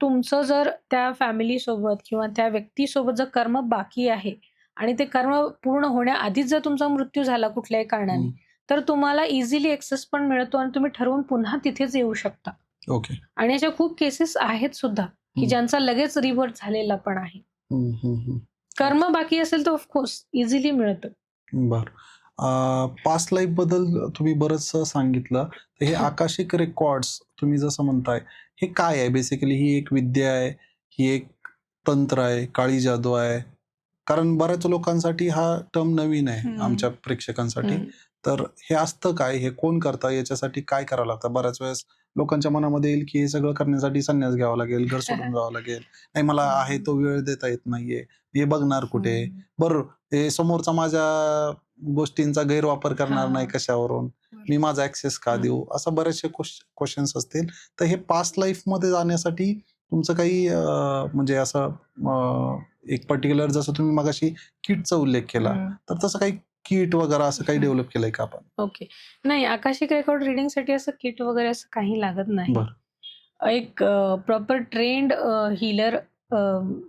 तुमचं जर त्या फॅमिलीसोबत किंवा त्या व्यक्तीसोबत जर कर्म बाकी आहे आणि ते कर्म पूर्ण होण्याआधीच जर तुमचा मृत्यू झाला कुठल्याही कारणाने, हं. तर तुम्हाला इझिली एक्सेस पण मिळतो आणि तुम्ही ठरवून पुन्हा तिथेच येऊ शकता. ओके. आणि अशा खूप केसेस आहेत सुद्धा, की हं. ज्यांचा लगेच रिव्हर्ट झालेला पण आहे. हं, हं, हं. कर्म बाकी असेल तर ऑफकोर्स इझिली मिळतं. बरं. पास्ट लाईफबद्दल तुम्ही बरंचसं सांगितलं. तर हे आकाशिक रेकॉर्ड्स तुम्ही जसं म्हणताय, हे काय आहे? बेसिकली ही एक विद्या आहे, ही एक तंत्र आहे, काळी जादू आहे? कारण बऱ्याच लोकांसाठी हा टर्म नवीन आहे, हं, आमच्या प्रेक्षकांसाठी. हं. तर हे असतं काय? हे कोण करतं? याच्यासाठी काय करावं लागतं? बऱ्याच वेळेस लोकांच्या मनामध्ये येईल, की हे सगळं करण्यासाठी संन्यास घ्यावा लागेल, घर सोडून जावं लागेल. नाही, मला आहे तो वेळ देता येत नाहीये. हे बघणार कुठे? हं. बरं, हे समोरचा माझ्या गोष्टींचा गैरवापर करणार नाही हां. कशावरून? मी माझा ॲक्सेस का हं. देऊ? असं बरेचसे क्वेशन्स असतील. तर हे पास्ट लाईफमध्ये जाण्यासाठी तुमचं काही म्हणजे असं एक पर्टिक्युलर जसं तुम्ही मगाशी किटचा उल्लेख केला, हं. तर तसं काही किट वगैरे असं काही हं. डेव्हलप केलंय का आपण? ओके. नाही, आकाशिक रेकॉर्ड रीडिंगसाठी असं किट वगैरे असं काही लागत नाही. बरं. एक प्रॉपर ट्रेन्ड हीलर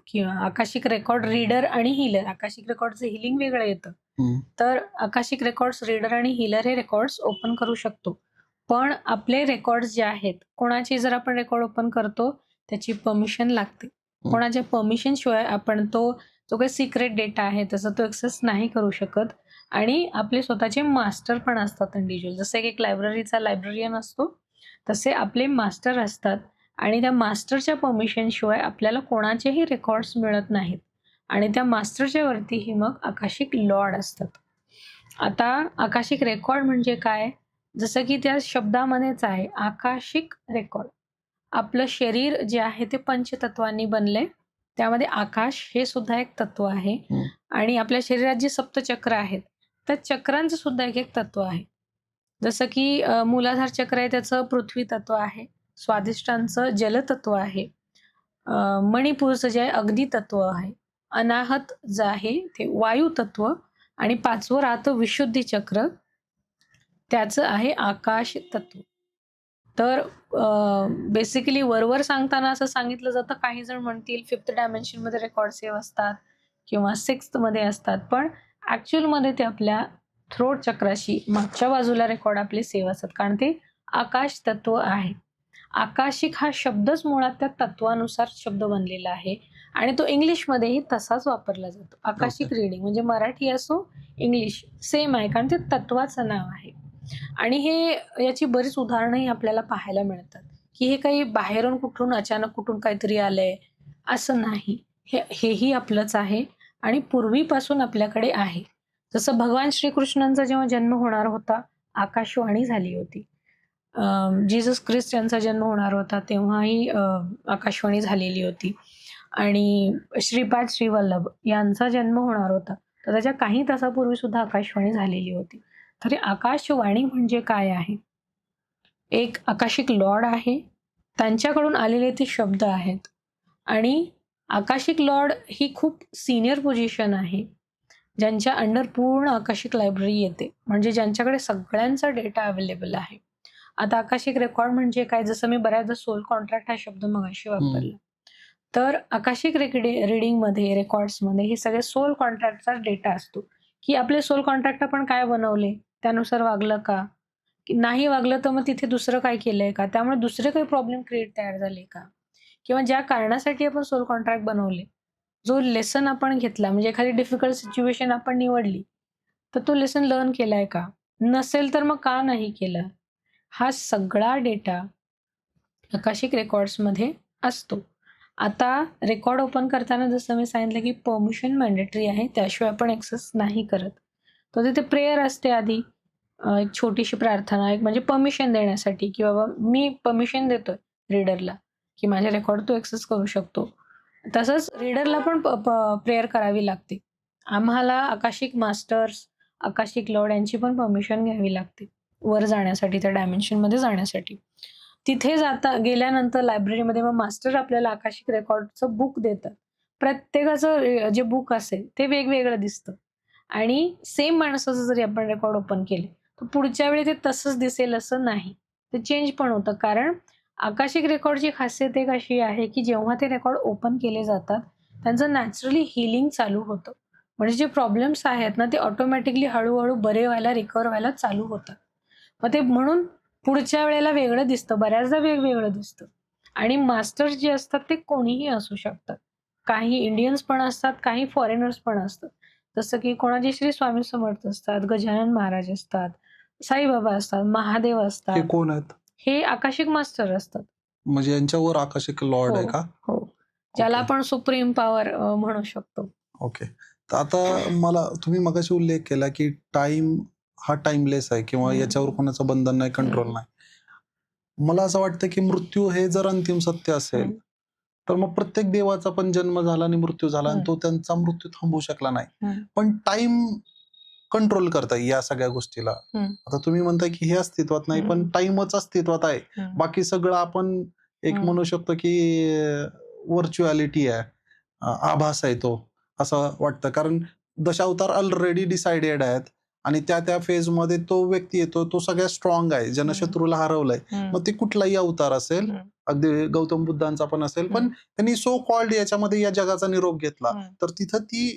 किंवा आकाशिक रेकॉर्ड रीडर आणि हीलर. आकाशिक रेकॉर्डचं हीलिंग वेगळं येतं. हं. तर आकाशिक रेकॉर्ड्स रीडर आणि हीलर हे रेकॉर्ड्स ओपन करू शकतो. पण आपले रेकॉर्ड्स जे आहेत, कोणाचे जर आपण रेकॉर्ड ओपन करतो, त्याची परमिशन लागते. हं. कोणाच्या परमिशनशिवाय आपण तो जो काही सिक्रेट डेटा आहे, त्याचा तो ॲक्सेस नाही करू शकत. आणि आपले स्वतःचे मास्टर पण असतात इंडिव्हिज्युअल. जसं एक लायब्ररीचा लायब्ररियन असतो, तसे आपले मास्टर असतात आणि त्या मास्टरच्या परमिशनशिवाय आपल्याला कोणाचेही रेकॉर्ड्स मिळत नाहीत. आणि त्या मास्टरच्या वरतीही मग आकाशिक लॉर्ड असतात. आता आकाशिक रेकॉर्ड म्हणजे काय? जसं की त्या शब्दामध्येच आहे, आकाशिक रेकॉर्ड. आपलं शरीर जे आहे ते पंचतत्वांनी बनलंय त्यामध्ये आकाश हे सुद्धा एक तत्व आहे. हम्म. आणि आपल्या शरीरात जी सप्तचक्र आहेत, त्या चक्रांचं सुद्धा एक एक तत्व आहे. जसं की मूलाधार चक्र आहे त्याचं पृथ्वी तत्व आहे. स्वादिष्टांचं जलतत्व आहे. मणिपूरचं जे आहे अग्नी तत्व आहे. अनाहत जे आहे ते वायू तत्व आणि 5वं राहतं विशुद्धी चक्र, त्याचं आहे आकाश तत्व. तर बेसिकली वरवर सांगताना असं सांगितलं जातं, काही जण म्हणतील 5th डायमेन्शनमध्ये रेकॉर्ड सेव्ह असतात किंवा 6th मध्ये असतात, पण ॲक्च्युअलमध्ये ते आपल्या थ्रोट चक्राशी मागच्या बाजूला रेकॉर्ड आपले सेव्ह असतात, कारण ते आकाश तत्व आहे. आकाशिक हा शब्दच मुळात त्या तत्वानुसार शब्द बनलेला आहे आणि तो इंग्लिशमध्येही तसाच वापरला जातो. आकाशिक रीडिंग म्हणजे मराठी असो, इंग्लिश सेम आहे, कारण ते तत्वाचं नाव आहे. आणि याची बरीच उदाहरणंही आपल्याला पाहायला मिळतात, की हे काही बाहेरून कुठून अचानक कुठून काहीतरी आलंय, असं नाही. हेही आपलंच आहे आणि पूर्वीपासून आपल्याकडे आहे. जसं भगवान श्रीकृष्णांचा जेव्हा जन्म होणार होता, आकाशवाणी झाली होती. जीसस ख्रिस्ट यांचा जन्म होणार होता तेव्हाही आकाशवाणी झालेली होती. आणि श्रीपाद श्रीवल्लभ यांचा जन्म होणार होता, तर त्याच्या काही तासापूर्वी सुद्धा आकाशवाणी झालेली होती. तर हे आकाशवाणी म्हणजे काय आहे? एक आकाशिक लॉर्ड आहे, त्यांच्याकडून आलेले ते शब्द आहेत. आणि आकाशिक लॉर्ड ही खूप सिनियर पोझिशन आहे, ज्यांच्या अंडर पूर्ण आकाशिक लायब्ररी येते, म्हणजे ज्यांच्याकडे सगळ्यांचा डेटा अवेलेबल आहे. आता आकाशिक रेकॉर्ड म्हणजे काय? जसं मी बऱ्याचदा सोल कॉन्ट्रॅक्ट हा शब्द मगाशी वापरला. तर आकाशिक रीडिंगमध्ये, रेकॉर्ड्समध्ये हे सगळे सोल कॉन्ट्रॅक्टचा डेटा असतो, की आपले सोल कॉन्ट्रॅक्ट आपण काय बनवले, त्यानुसार वागलं का? की नाही वागलं तर मग तिथे दुसरं काय केलंय का? त्यामुळे दुसरे काही प्रॉब्लेम तयार झाले का? किंवा ज्या कारणासाठी आपण सोल कॉन्ट्रॅक्ट बनवले, जो लेसन आपण घेतला, म्हणजे एखादी डिफिकल्ट सिच्युएशन आपण निवडली, तर तो लेसन लर्न केलाय का? नसेल तर मग का नाही केलं? हा सगळा डेटा आकाशिक रेकॉर्ड्समध्ये असतो. आता रेकॉर्ड ओपन करताना जसं मी सांगितलं, की परमिशन मॅन्डेटरी आहे, त्याशिवाय आपण ॲक्सेस नाही करत. तर तिथे प्रेयर असते आधी, एक छोटीशी प्रार्थना, एक म्हणजे परमिशन देण्यासाठी, की बाबा मी परमिशन देतोय रीडरला, की माझे रेकॉर्ड तू ॲक्सेस करू शकतो. तसंच रीडरला पण प्रेयर करावी लागते. आम्हाला आकाशिक मास्टर्स, आकाशिक लॉर्ड यांची पण परमिशन घ्यावी लागते, वर जाण्यासाठी, त्या डायमेन्शनमध्ये जाण्यासाठी. तिथे गेल्यानंतर लायब्ररीमध्ये मग मास्टर आपल्याला आकाशिक रेकॉर्डचं बुक देतात. प्रत्येकाचं जे बुक असेल ते वेगवेगळं दिसतं आणि सेम माणसाचं जरी आपण रेकॉर्ड ओपन केले, तर पुढच्या वेळी ते तसंच दिसेल असं नाही. ते चेंज पण होतं, कारण आकाशिक रेकॉर्डची खासियत एक अशी आहे, की जेव्हा ते रेकॉर्ड ओपन केले जातात, त्यांचं नॅचरली हीलिंग चालू होतं. म्हणजे जे प्रॉब्लेम्स आहेत ना, ते ऑटोमॅटिकली हळू बरे व्हायला, रिकव्हर व्हायला चालू होतात. मग ते म्हणून पुढच्या वेळेला वेगळं दिसतं, बऱ्याचदा वेगवेगळं दिसतं. आणि मास्टर्स जे असतात ते कोणीही असू शकतात. काही इंडियन्स पण असतात, काही फॉरेनर्स पण असतात. जसं की कोणाचे श्री स्वामी समर्थ असतात, गजानन महाराज असतात, साईबाबा असतात, महादेव हे असतात. कोण आहेत? हे आकाशिक मास्टर असतात. म्हणजे यांच्यावर आकाशिक लॉर्ड आहे हो, का? हो. ज्याला ओके. आपण सुप्रीम पॉवर म्हणू शकतो. ओके. तर आता मला तुम्ही मगाशी उल्लेख केला, की टाईम हा टाईमलेस आहे किंवा याच्यावर कोणाचं बंधन नाही, कंट्रोल नाही. मला असं वाटतं, की मृत्यू हे जर अंतिम सत्य असेल, तर मग प्रत्येक देवाचा पण जन्म झाला आणि मृत्यू झाला आणि तो त्यांचा मृत्यू थांबवू शकला नाही. पण टाईम कंट्रोल करता या सगळ्या गोष्टीला. आता तुम्ही म्हणताय, की हे अस्तित्वात नाही, पण टाईमच अस्तित्वात आहे. बाकी सगळं आपण एक म्हणू शकतो, की व्हर्च्युअलिटी आहे. आभास आहे तो, असं वाटतं. कारण दशावतार ऑलरेडी डिसाइडेड आहेत आणि त्या फेजमध्ये तो व्यक्ती येतो, तो सगळ्यात स्ट्रॉंग आहे, ज्यानं शत्रूला हरवलंय. मग ते कुठलाही अवतार असेल, अगदी गौतम बुद्धांचा पण असेल, पण त्यांनी सो कॉल्ड याच्यामध्ये या जगाचा निरोप घेतला. तर तिथं ती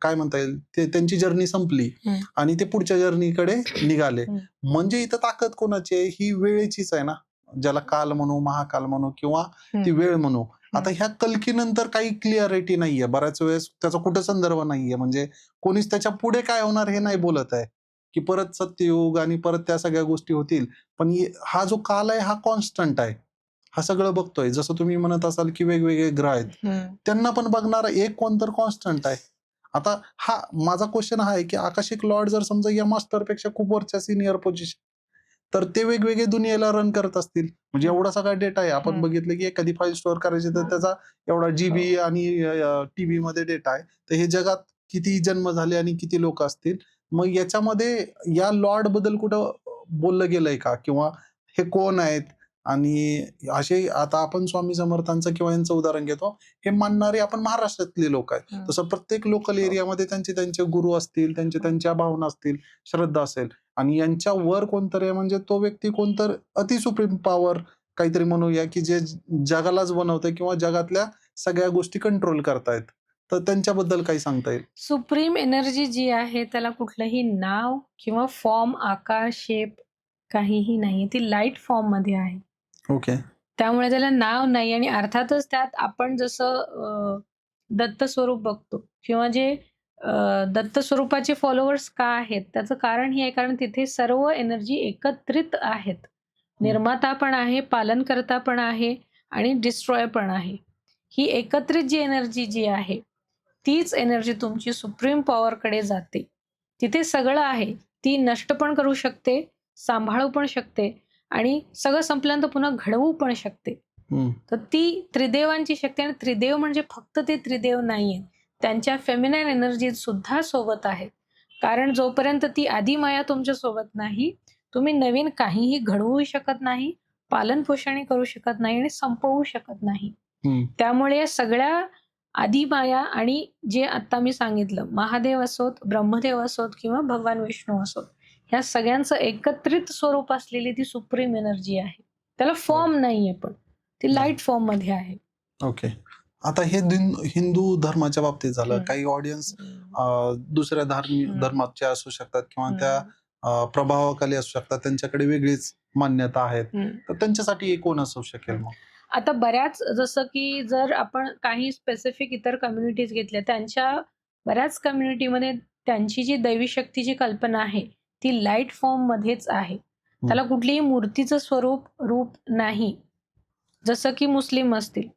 काय म्हणता येईल, त्यांची जर्नी संपली आणि ते पुढच्या जर्नीकडे निघाले. म्हणजे इथं ताकद कोणाची आहे? ही वेळेचीच आहे ना, ज्याला काल म्हणू, महाकाल म्हणू किंवा ती वेळ म्हणू. आता ह्या कल्कीनंतर काही क्लिअरिटी नाहीये. बऱ्याच वेळेस त्याचा कुठं संदर्भ नाहीये. म्हणजे कोणीच त्याच्या पुढे काय होणार हे नाही बोलत आहे, की परत सत्ययुग आणि परत त्या सगळ्या गोष्टी होतील. पण हा जो काल आहे हा कॉन्स्टंट आहे. हा सगळं बघतोय. जसं तुम्ही म्हणत असाल, की वेगवेगळे ग्रह आहेत. त्यांना पण बघणारा एक कोण तर कॉन्स्टंट आहे. आता माझा क्वेश्चन हा आहे, की आकाशिक लॉर्ड जर समजा या मास्टरपेक्षा खूप वरच्या सिनियर पोझिशन तर ते वेगवेगळे दुनियेला रन करत असतील. म्हणजे एवढा सगळा डेटा आहे. आपण हम्म. बघितलं की एखादी फाईल स्टोअर करायची तर त्याचा एवढा जीबी हो. आणि टीबी मध्ये डेटा आहे. तर हे जगात किती जन्म झाले आणि किती लोक असतील. मग याच्यामध्ये या लॉर्ड बद्दल कुठं बोललं गेलंय का? किंवा हे कोण आहेत? आणि असे आता आपण स्वामी समर्थांचं किंवा यांचं उदाहरण घेतो. हे मानणारे आपण महाराष्ट्रातले लोक आहेत. हम्म. तसं प्रत्येक लोकल हो. एरियामध्ये त्यांचे त्यांचे गुरु असतील, त्यांच्या भावना असतील, श्रद्धा असेल आणि यांच्या वर कोणतरी आहे म्हणजे तो व्यक्ती कोणतर अति सुप्रीम पॉवर काहीतरी म्हणूया, की जे जगालाच बनवतंय किंवा जगातल्या सगळ्या गोष्टी कंट्रोल करतायत. तर त्यांच्याबद्दल काही सांगता येईल? सुप्रीम एनर्जी जी आहे त्याला कुठलंही नाव किंवा फॉर्म, आकार, शेप काहीही नाहीये. ती लाईट फॉर्ममध्ये आहे. ओके. त्यामुळे त्याला नाव नाही आणि अर्थातच त्यात आपण जसं दत्त स्वरूप बघतो किंवा जे दत्त स्वरूपाचे फॉलोअर्स का आहेत? त्याचं कारण हे आहे कारण तिथे सर्व एनर्जी एकत्रित आहेत. निर्माता पण आहे, पालनकर्ता पण आहे आणि डिस्ट्रॉय पण आहे. ही एकत्रित जी एनर्जी जी आहे, तीच एनर्जी तुमची सुप्रीम पॉवरकडे जाते. तिथे सगळं आहे. ती नष्ट पण करू शकते, सांभाळू पण शकते आणि सगळं संपल्यानंतर पुन्हा घडवू पण शकते. हं. तर ती त्रिदेवांची शक्ती आणि त्रिदेव म्हणजे फक्त ते त्रिदेव नाहीये. त्यांच्या फेमिनाईन एनर्जीज सुद्धा सोबत आहेत. कारण जोपर्यंत ती आदिमाया तुमच्या सोबत नाही, तुम्ही नवीन काहीही घडवू शकत नाही, पालन-पोषणही करू शकत नाही आणि संपवू शकत नाही. हं. त्यामुळे या सगळ्या आदिमाया आणि जे आता मी सांगितलं महादेव असोत, ब्रह्मदेव असोत किंवा भगवान विष्णू असोत, ह्या सगळ्यांचं एकत्रित स्वरूप असलेली ती सुप्रीम एनर्जी आहे. त्याला फॉर्म नाहीये पण. ती लाईट फॉर्ममध्ये आहे. ओके. आता हे हिंदू धर्माच्या बाबतीत झालं. हं. काही ऑडियन्स हं. दुसऱ्या हं. धर्माचे असू शकतात किंवा त्या हं. प्रभावाखाली असू शकतात. त्यांच्याकडे वेगळीच मान्यता आहेत. हं. तर त्यांच्यासाठी हे कोण असू शकेल हं. मग? आता बऱ्याच जसं की जर आपण काही स्पेसिफिक इतर कम्युनिटीज घेतल्या, त्यांच्या बऱ्याच कम्युनिटीमध्ये त्यांची जी दैवी शक्तीची कल्पना आहे, ती लाईट फॉर्ममध्येच आहे. त्याला कुठलीही मूर्तीचं रूप नाही. जसं की मुस्लिम असतील,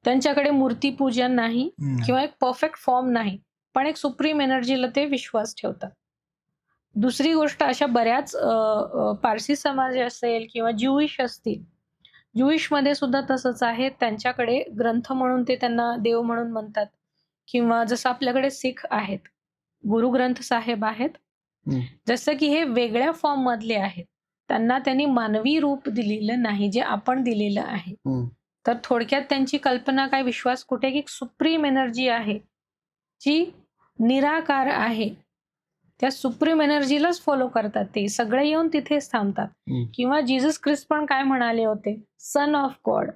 त्यांच्याकडे मूर्तीपूजन नाही किंवा एक परफेक्ट फॉर्म नाही. पण एक सुप्रीम एनर्जीला ते विश्वास ठेवतात. दुसरी गोष्ट अशा बऱ्याच पारसी समाज असेल किंवा ज्यूइश असतील. ज्यूइशमध्ये सुद्धा तसंच आहे. त्यांच्याकडे ग्रंथ म्हणून ते त्यांना देव म्हणून म्हणतात किंवा जसं आपल्याकडे सीख आहेत. गुरु ग्रंथ साहेब आहेत. हं. जसं की हे वेगळ्या फॉर्ममधले आहेत. त्यांनी मानवी रूप दिलेलं नाही, जे आपण दिलेलं आहे. हं. तर थोडक्यात त्यांची कल्पना काय विश्वास कुठे की सुप्रीम एनर्जी आहे, जी निराकार आहे. त्या सुप्रीम एनर्जीलाच फॉलो करतात ते. सगळे येऊन तिथेच थांबतात. हं. किंवा जीसस ख्रिस्ट पण काय म्हणाले होते? Son of God.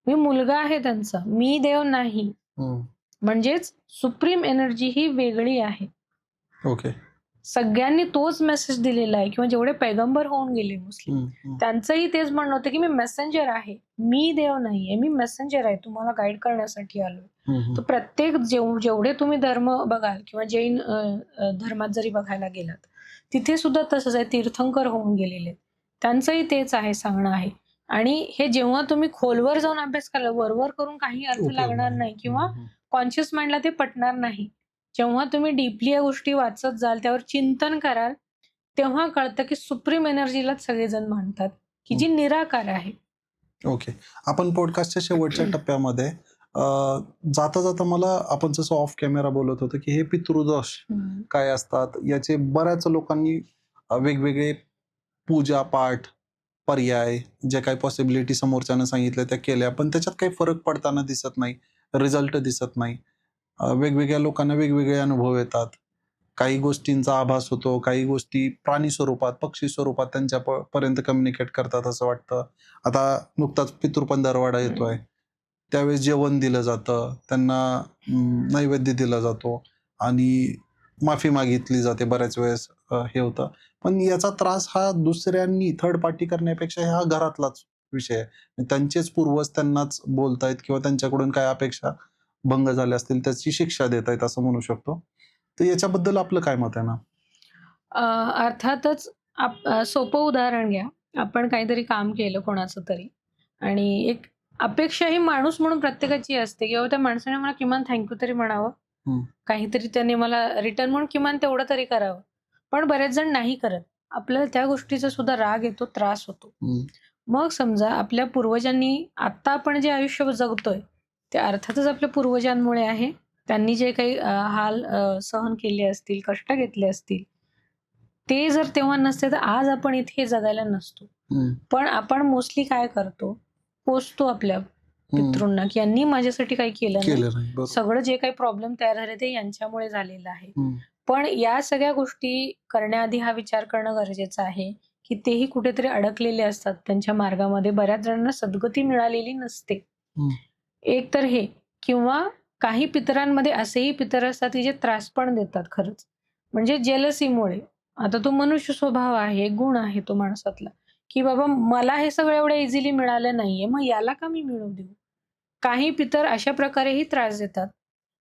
मी मुलगा आहे त्यांचा, मी देव नाही. हं. म्हणजेच सुप्रीम एनर्जी ही वेगळी आहे. ओके. सगळ्यांनी तोच मेसेज दिलेला आहे किंवा जेवढे पैगंबर होऊन गेले मुस्लिम, हं. हं. त्यांचंही तेच म्हणणं होतं की मी मेसेंजर आहे. मी देव नाहीये, मी मेसेंजर आहे. तुम्हाला गाईड करण्यासाठी आलोय. हं. हं. तर प्रत्येक जेवढे तुम्ही धर्म बघाल किंवा जैन धर्मात जरी बघायला गेलात, तिथे सुद्धा तसंच आहे. तीर्थंकर होऊन गेलेले. त्यांचंही तेच आहे, सांगणं आहे. आणि हे जेव्हा तुम्ही खोलवर जाऊन अभ्यास कराल, वरवर करून काही अर्थ उपयोग लागणार नाही. नाही किंवा हं. हं. कॉन्शियस माइंडला ते पटणार नाही. जेव्हा तुम्ही डीपली या गोष्टी वाचत जाल, त्यावर चिंतन कराल, तेव्हा कळतं की सुप्रीम एनर्जीलाच सगळेजण मानतात, की जी निराकार आहे. ओके. आपण पॉडकास्टच्या शेवटच्या टप्प्यामध्ये जाता-जाता मला आपण जसं ऑफ कॅमेरा बोलत होतो, की हे पितृदोष हं. काय असतात? याचे बऱ्याच लोकांनी वेगवेगळे पूजा-पाठ, पर्याय, जे काही पॉसिबिलिटी समोरच्यानं सांगितल्या त्या केल्या. पण त्याच्यात काही फरक पडताना दिसत नाही. रिझल्ट दिसत नाही. वेगवेगळ्या लोकांना वेगवेगळे अनुभव येतात. काही गोष्टींचा आभास होतो, काही गोष्टी प्राणी स्वरूपात, पक्षी स्वरूपात त्यांच्या पर्यंत कम्युनिकेट करतात असं वाटतं. आता नुकताच पितृपंधरवडा येतोय. त्यावेळेस जेवण दिलं जातं. त्यांना नैवेद्य दिला जातो आणि माफी मागितली जाते बऱ्याच वेळेस हे होतं. पण याचा त्रास हा दुसऱ्यांनी थर्ड पार्टी करण्यापेक्षा हा घरातलाच विषय आहे. त्यांचेच पूर्वज त्यांनाच बोलतायत किंवा त्यांच्याकडून काय अपेक्षा भंग झाल्या असतील त्याची शिक्षा देत आहेत असं म्हणू शकतो. तर याच्याबद्दल आपलं काय मत आहे ना? अर्थातच सोपं उदाहरण घ्या. आपण काहीतरी काम केलं कोणाचं तरी आणि एक अपेक्षा ही माणूस म्हणून प्रत्येकाची असते किंवा त्या माणसाने मला किमान थँक तरी म्हणावं. हं. काहीतरी त्याने मला रिटर्न म्हणून किमान तेवढं तरी करावं. पण बरेच जण नाही करत. आपल्याला त्या गोष्टीचा सुद्धा राग येतो, त्रास होतो. हम्म. मग समजा आपल्या पूर्वजांनी आत्ता आपण जे आयुष्य जगतोय, ते अर्थातच आपल्या पूर्वजांमुळे आहे. त्यांनी जे काही हाल सहन केले असतील, कष्ट घेतले असतील, ते जर तेव्हा नसते तर आज आपण इथे जगायला नसतो. हम्म. पण आपण मोस्टली काय करतो, कोसतो आपल्या हम्म. पितॄंना, की यांनी माझ्यासाठी काही केलं नाही. केलं नाही, बरोबर. सगळं जे काही प्रॉब्लेम तयार झाले ते यांच्यामुळे झालेलं आहे. हम्म. पण या सगळ्या गोष्टी करण्याआधी हा विचार करणं गरजेचं आहे, की तेही कुठेतरी अडकलेले असतात त्यांच्या मार्गामध्ये. बऱ्याच जणांना सद्गती मिळालेली नसते. हम्म. एक तर हे, किंवा काही पितरांमध्ये असेही पितर असतात की जे त्रास पण देतात खरंच. म्हणजे जेलसीमुळे. आता तो मनुष्य स्वभाव आहे, गुण आहे तो माणसातला, की बाबा मला हे सगळं एवढं इझिली मिळालं नाहीये, मग याला का मी मिळवू देऊ? काही पितर अशा प्रकारेही त्रास देतात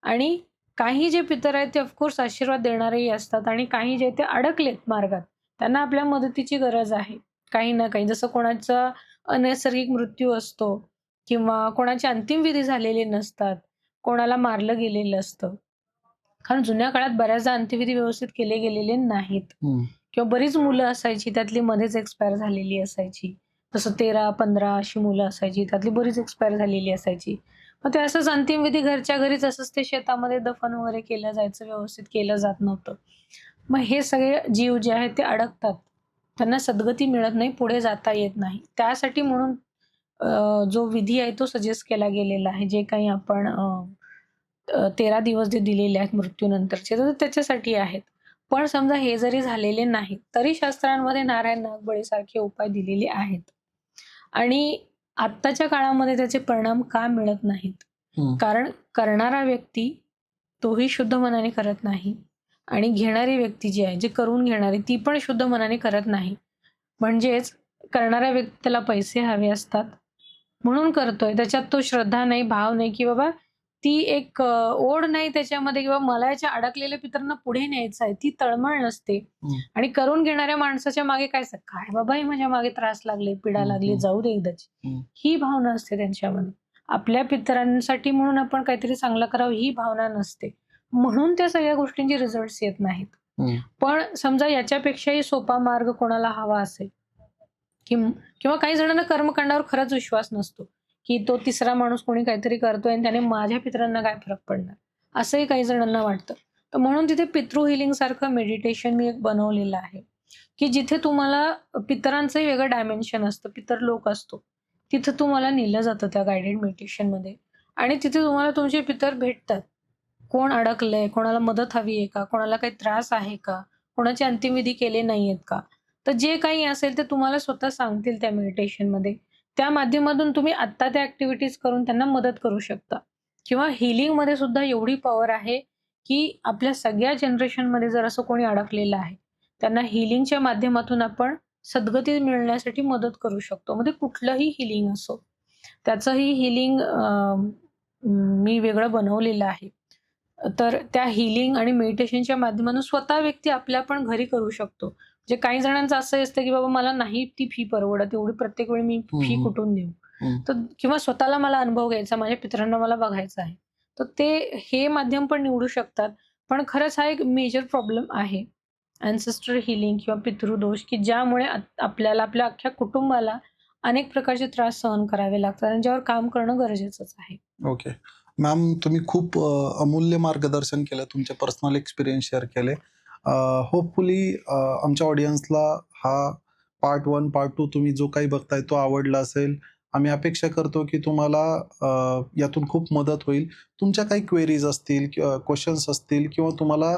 आणि काही जे पितर आहेत ते ऑफकोर्स आशीर्वाद देणारेही असतात आणि काही जे ते अडकलेत मार्गात, त्यांना आपल्या मदतीची गरज आहे. काही ना काही, जसं कोणाचा अनैसर्गिक मृत्यू असतो किंवा कोणाचे अंतिम विधी झालेले नसतात, कोणाला मारलं गेलेलं असतं. कारण जुन्या काळात बऱ्याचदा अंत्यविधी व्यवस्थित केले गेलेले नाहीत. हम्म. किंवा बरीच मुलं असायची, त्यातली मध्येच एक्सपायर झालेली असायची. तसं 13-15 अशी मुलं असायची, त्यातली बरीच एक्सपायर झालेली असायची. मग ते असंच अंतिमविधी घरच्या घरीच असंच ते शेतामध्ये दफन वगैरे केलं जायचं, व्यवस्थित केलं जात नव्हतं. मग हे सगळे जीव जे आहेत ते अडकतात. त्यांना सद्गती मिळत नाही, पुढे जाता येत नाही. त्यासाठी म्हणून जो विधी आहे तो सजेस्ट केला गेलेला आहे. जे काही आपण 13 दिवस जे दिलेले आहेत मृत्यूनंतरचे, तर त्याच्यासाठी आहेत. पण समजा हे जरी झालेले नाही, तरी शास्त्रांमध्ये नारायण नागबळीसारखे उपाय दिलेले आहेत. आणि आत्ताच्या काळामध्ये त्याचे परिणाम का मिळत नाहीत? हम्म. कारण करणारा व्यक्ती तोही शुद्ध मनाने करत नाही आणि घेणारी व्यक्ती जी आहे, जे करून घेणारी, ती पण शुद्ध मनाने करत नाही. म्हणजेच करणाऱ्या व्यक्तीला पैसे हवे असतात म्हणून करतोय. त्याच्यात तो श्रद्धा नाही, भाव नाही, की बाबा ती एक ओढ नाही त्याच्यामध्ये, किंवा मला याच्या अडकलेल्या पितरांना पुढे न्यायचं आहे, ती तळमळ नसते. हम्म. आणि करून घेणाऱ्या माणसाच्या मागे काय असतं, काय बाबा हे माझ्या मागे त्रास लागले, पीडा हम्म. लागली, हम्म. जाऊ दे एकदाची. हम्म. ही भावना असते त्यांच्यामध्ये. आपल्या पितरांसाठी म्हणून आपण काहीतरी चांगलं करावं ही भावना नसते. म्हणून त्या सगळ्या गोष्टींचे रिझल्ट्स येत नाहीत. हम्म. पण समजा याच्यापेक्षाही सोपा मार्ग कोणाला हवा असेल, किंवा काही जणांना कर्मकांडावर खरंच विश्वास नसतो, की तो तिसरा माणूस कोणी काहीतरी करतोय आणि त्याने माझ्या पितरांना काय फरक पडणार, असंही काही जणांना वाटतं. तर म्हणून तिथे पितृ हिलिंग सारखं मेडिटेशन मी एक बनवलेलं आहे, की जिथे तुम्हाला पितरांचंही वेगळं डायमेन्शन असतं, पितर लोक असतो, तिथं तुम्हाला नेलं जातं त्या गायडेड मेडिटेशनमध्ये. आणि तिथे तुम्हाला तुमचे पितर भेटतात. कोण अडकलंय, कोणाला मदत हवी आहे का, कोणाला काही त्रास आहे का, कोणाचे अंतिमविधी केले नाहीयेत का, तर जे काही असेल ते तुम्हाला स्वतः सांगतील त्या मेडिटेशनमध्ये. त्या माध्यमातून तुम्ही आत्ता त्या ऍक्टिव्हिटीज करून त्यांना मदत करू शकता. किंवा हिलिंगमध्ये सुद्धा एवढी पॉवर आहे, की आपल्या सगळ्या जनरेशनमध्ये जर असं कोणी अडकलेलं आहे, त्यांना हिलिंगच्या माध्यमातून आपण सद्गती मिळण्यासाठी मदत करू शकतो. म्हणजे कुठलंही हिलिंग असो, त्याचंही हिलिंग मी वेगळं बनवलेलं आहे. तर त्या हिलिंग आणि मेडिटेशनच्या माध्यमातून स्वतः व्यक्ती आपल्या पण घरी करू शकतो. म्हणजे काही जणांचं असं असतं, की बाबा मला नाही ती फी परवडत, एवढी प्रत्येक वेळी मी फी हम्म. कुठून देऊ? हम्म. तर किंवा स्वतःला मला अनुभव घ्यायचा, माझ्या पितरांना मला बघायचं आहे. तर ते हे माध्यम पण निवडू शकतात. पण खरंच हा एक मेजर प्रॉब्लेम आहे. अँसेस्ट्रल हिलिंग किंवा पितृदोष, की ज्यामुळे आपल्याला आपल्या अख्ख्या कुटुंबाला अनेक प्रकारचे त्रास सहन करावे लागतात आणि ज्यावर काम करणं गरजेचंच आहे. ओके मॅम, तुम्ही खूप अमूल्य मार्गदर्शन केलं, तुमचे पर्सनल एक्सपिरियन्स शेअर केले. होपफुली आमच्या ऑडियन्सला हा पार्ट 1 पार्ट 2 तुम्ही जो काही बघताय तो आवडला असेल. आम्ही अपेक्षा करतो की तुम्हाला यातून खूप मदत होईल. तुमच्या काही क्वेरीज असतील, क्वेश्चन्स असतील, किंवा तुम्हाला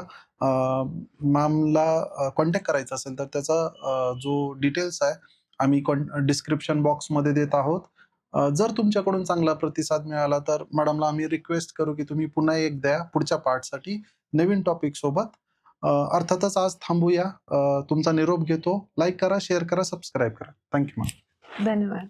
मॅमला कॉन्टॅक्ट करायचा असेल तर त्याचा जो डिटेल्स आहे आम्ही डिस्क्रिप्शन बॉक्समध्ये देत आहोत. जर तुमच्याकडून चांगला प्रतिसाद मिळाला तर मॅडमला आम्ही रिक्वेस्ट करू की तुम्ही पुन्हा एक द्या पुढच्या पार्टसाठी नवीन टॉपिक सोबत. अर्थातच आज थांबूया. तुमचा निरोप घेतो. लाईक करा, शेअर करा, सबस्क्राईब करा. Thank you ma'am. धन्यवाद.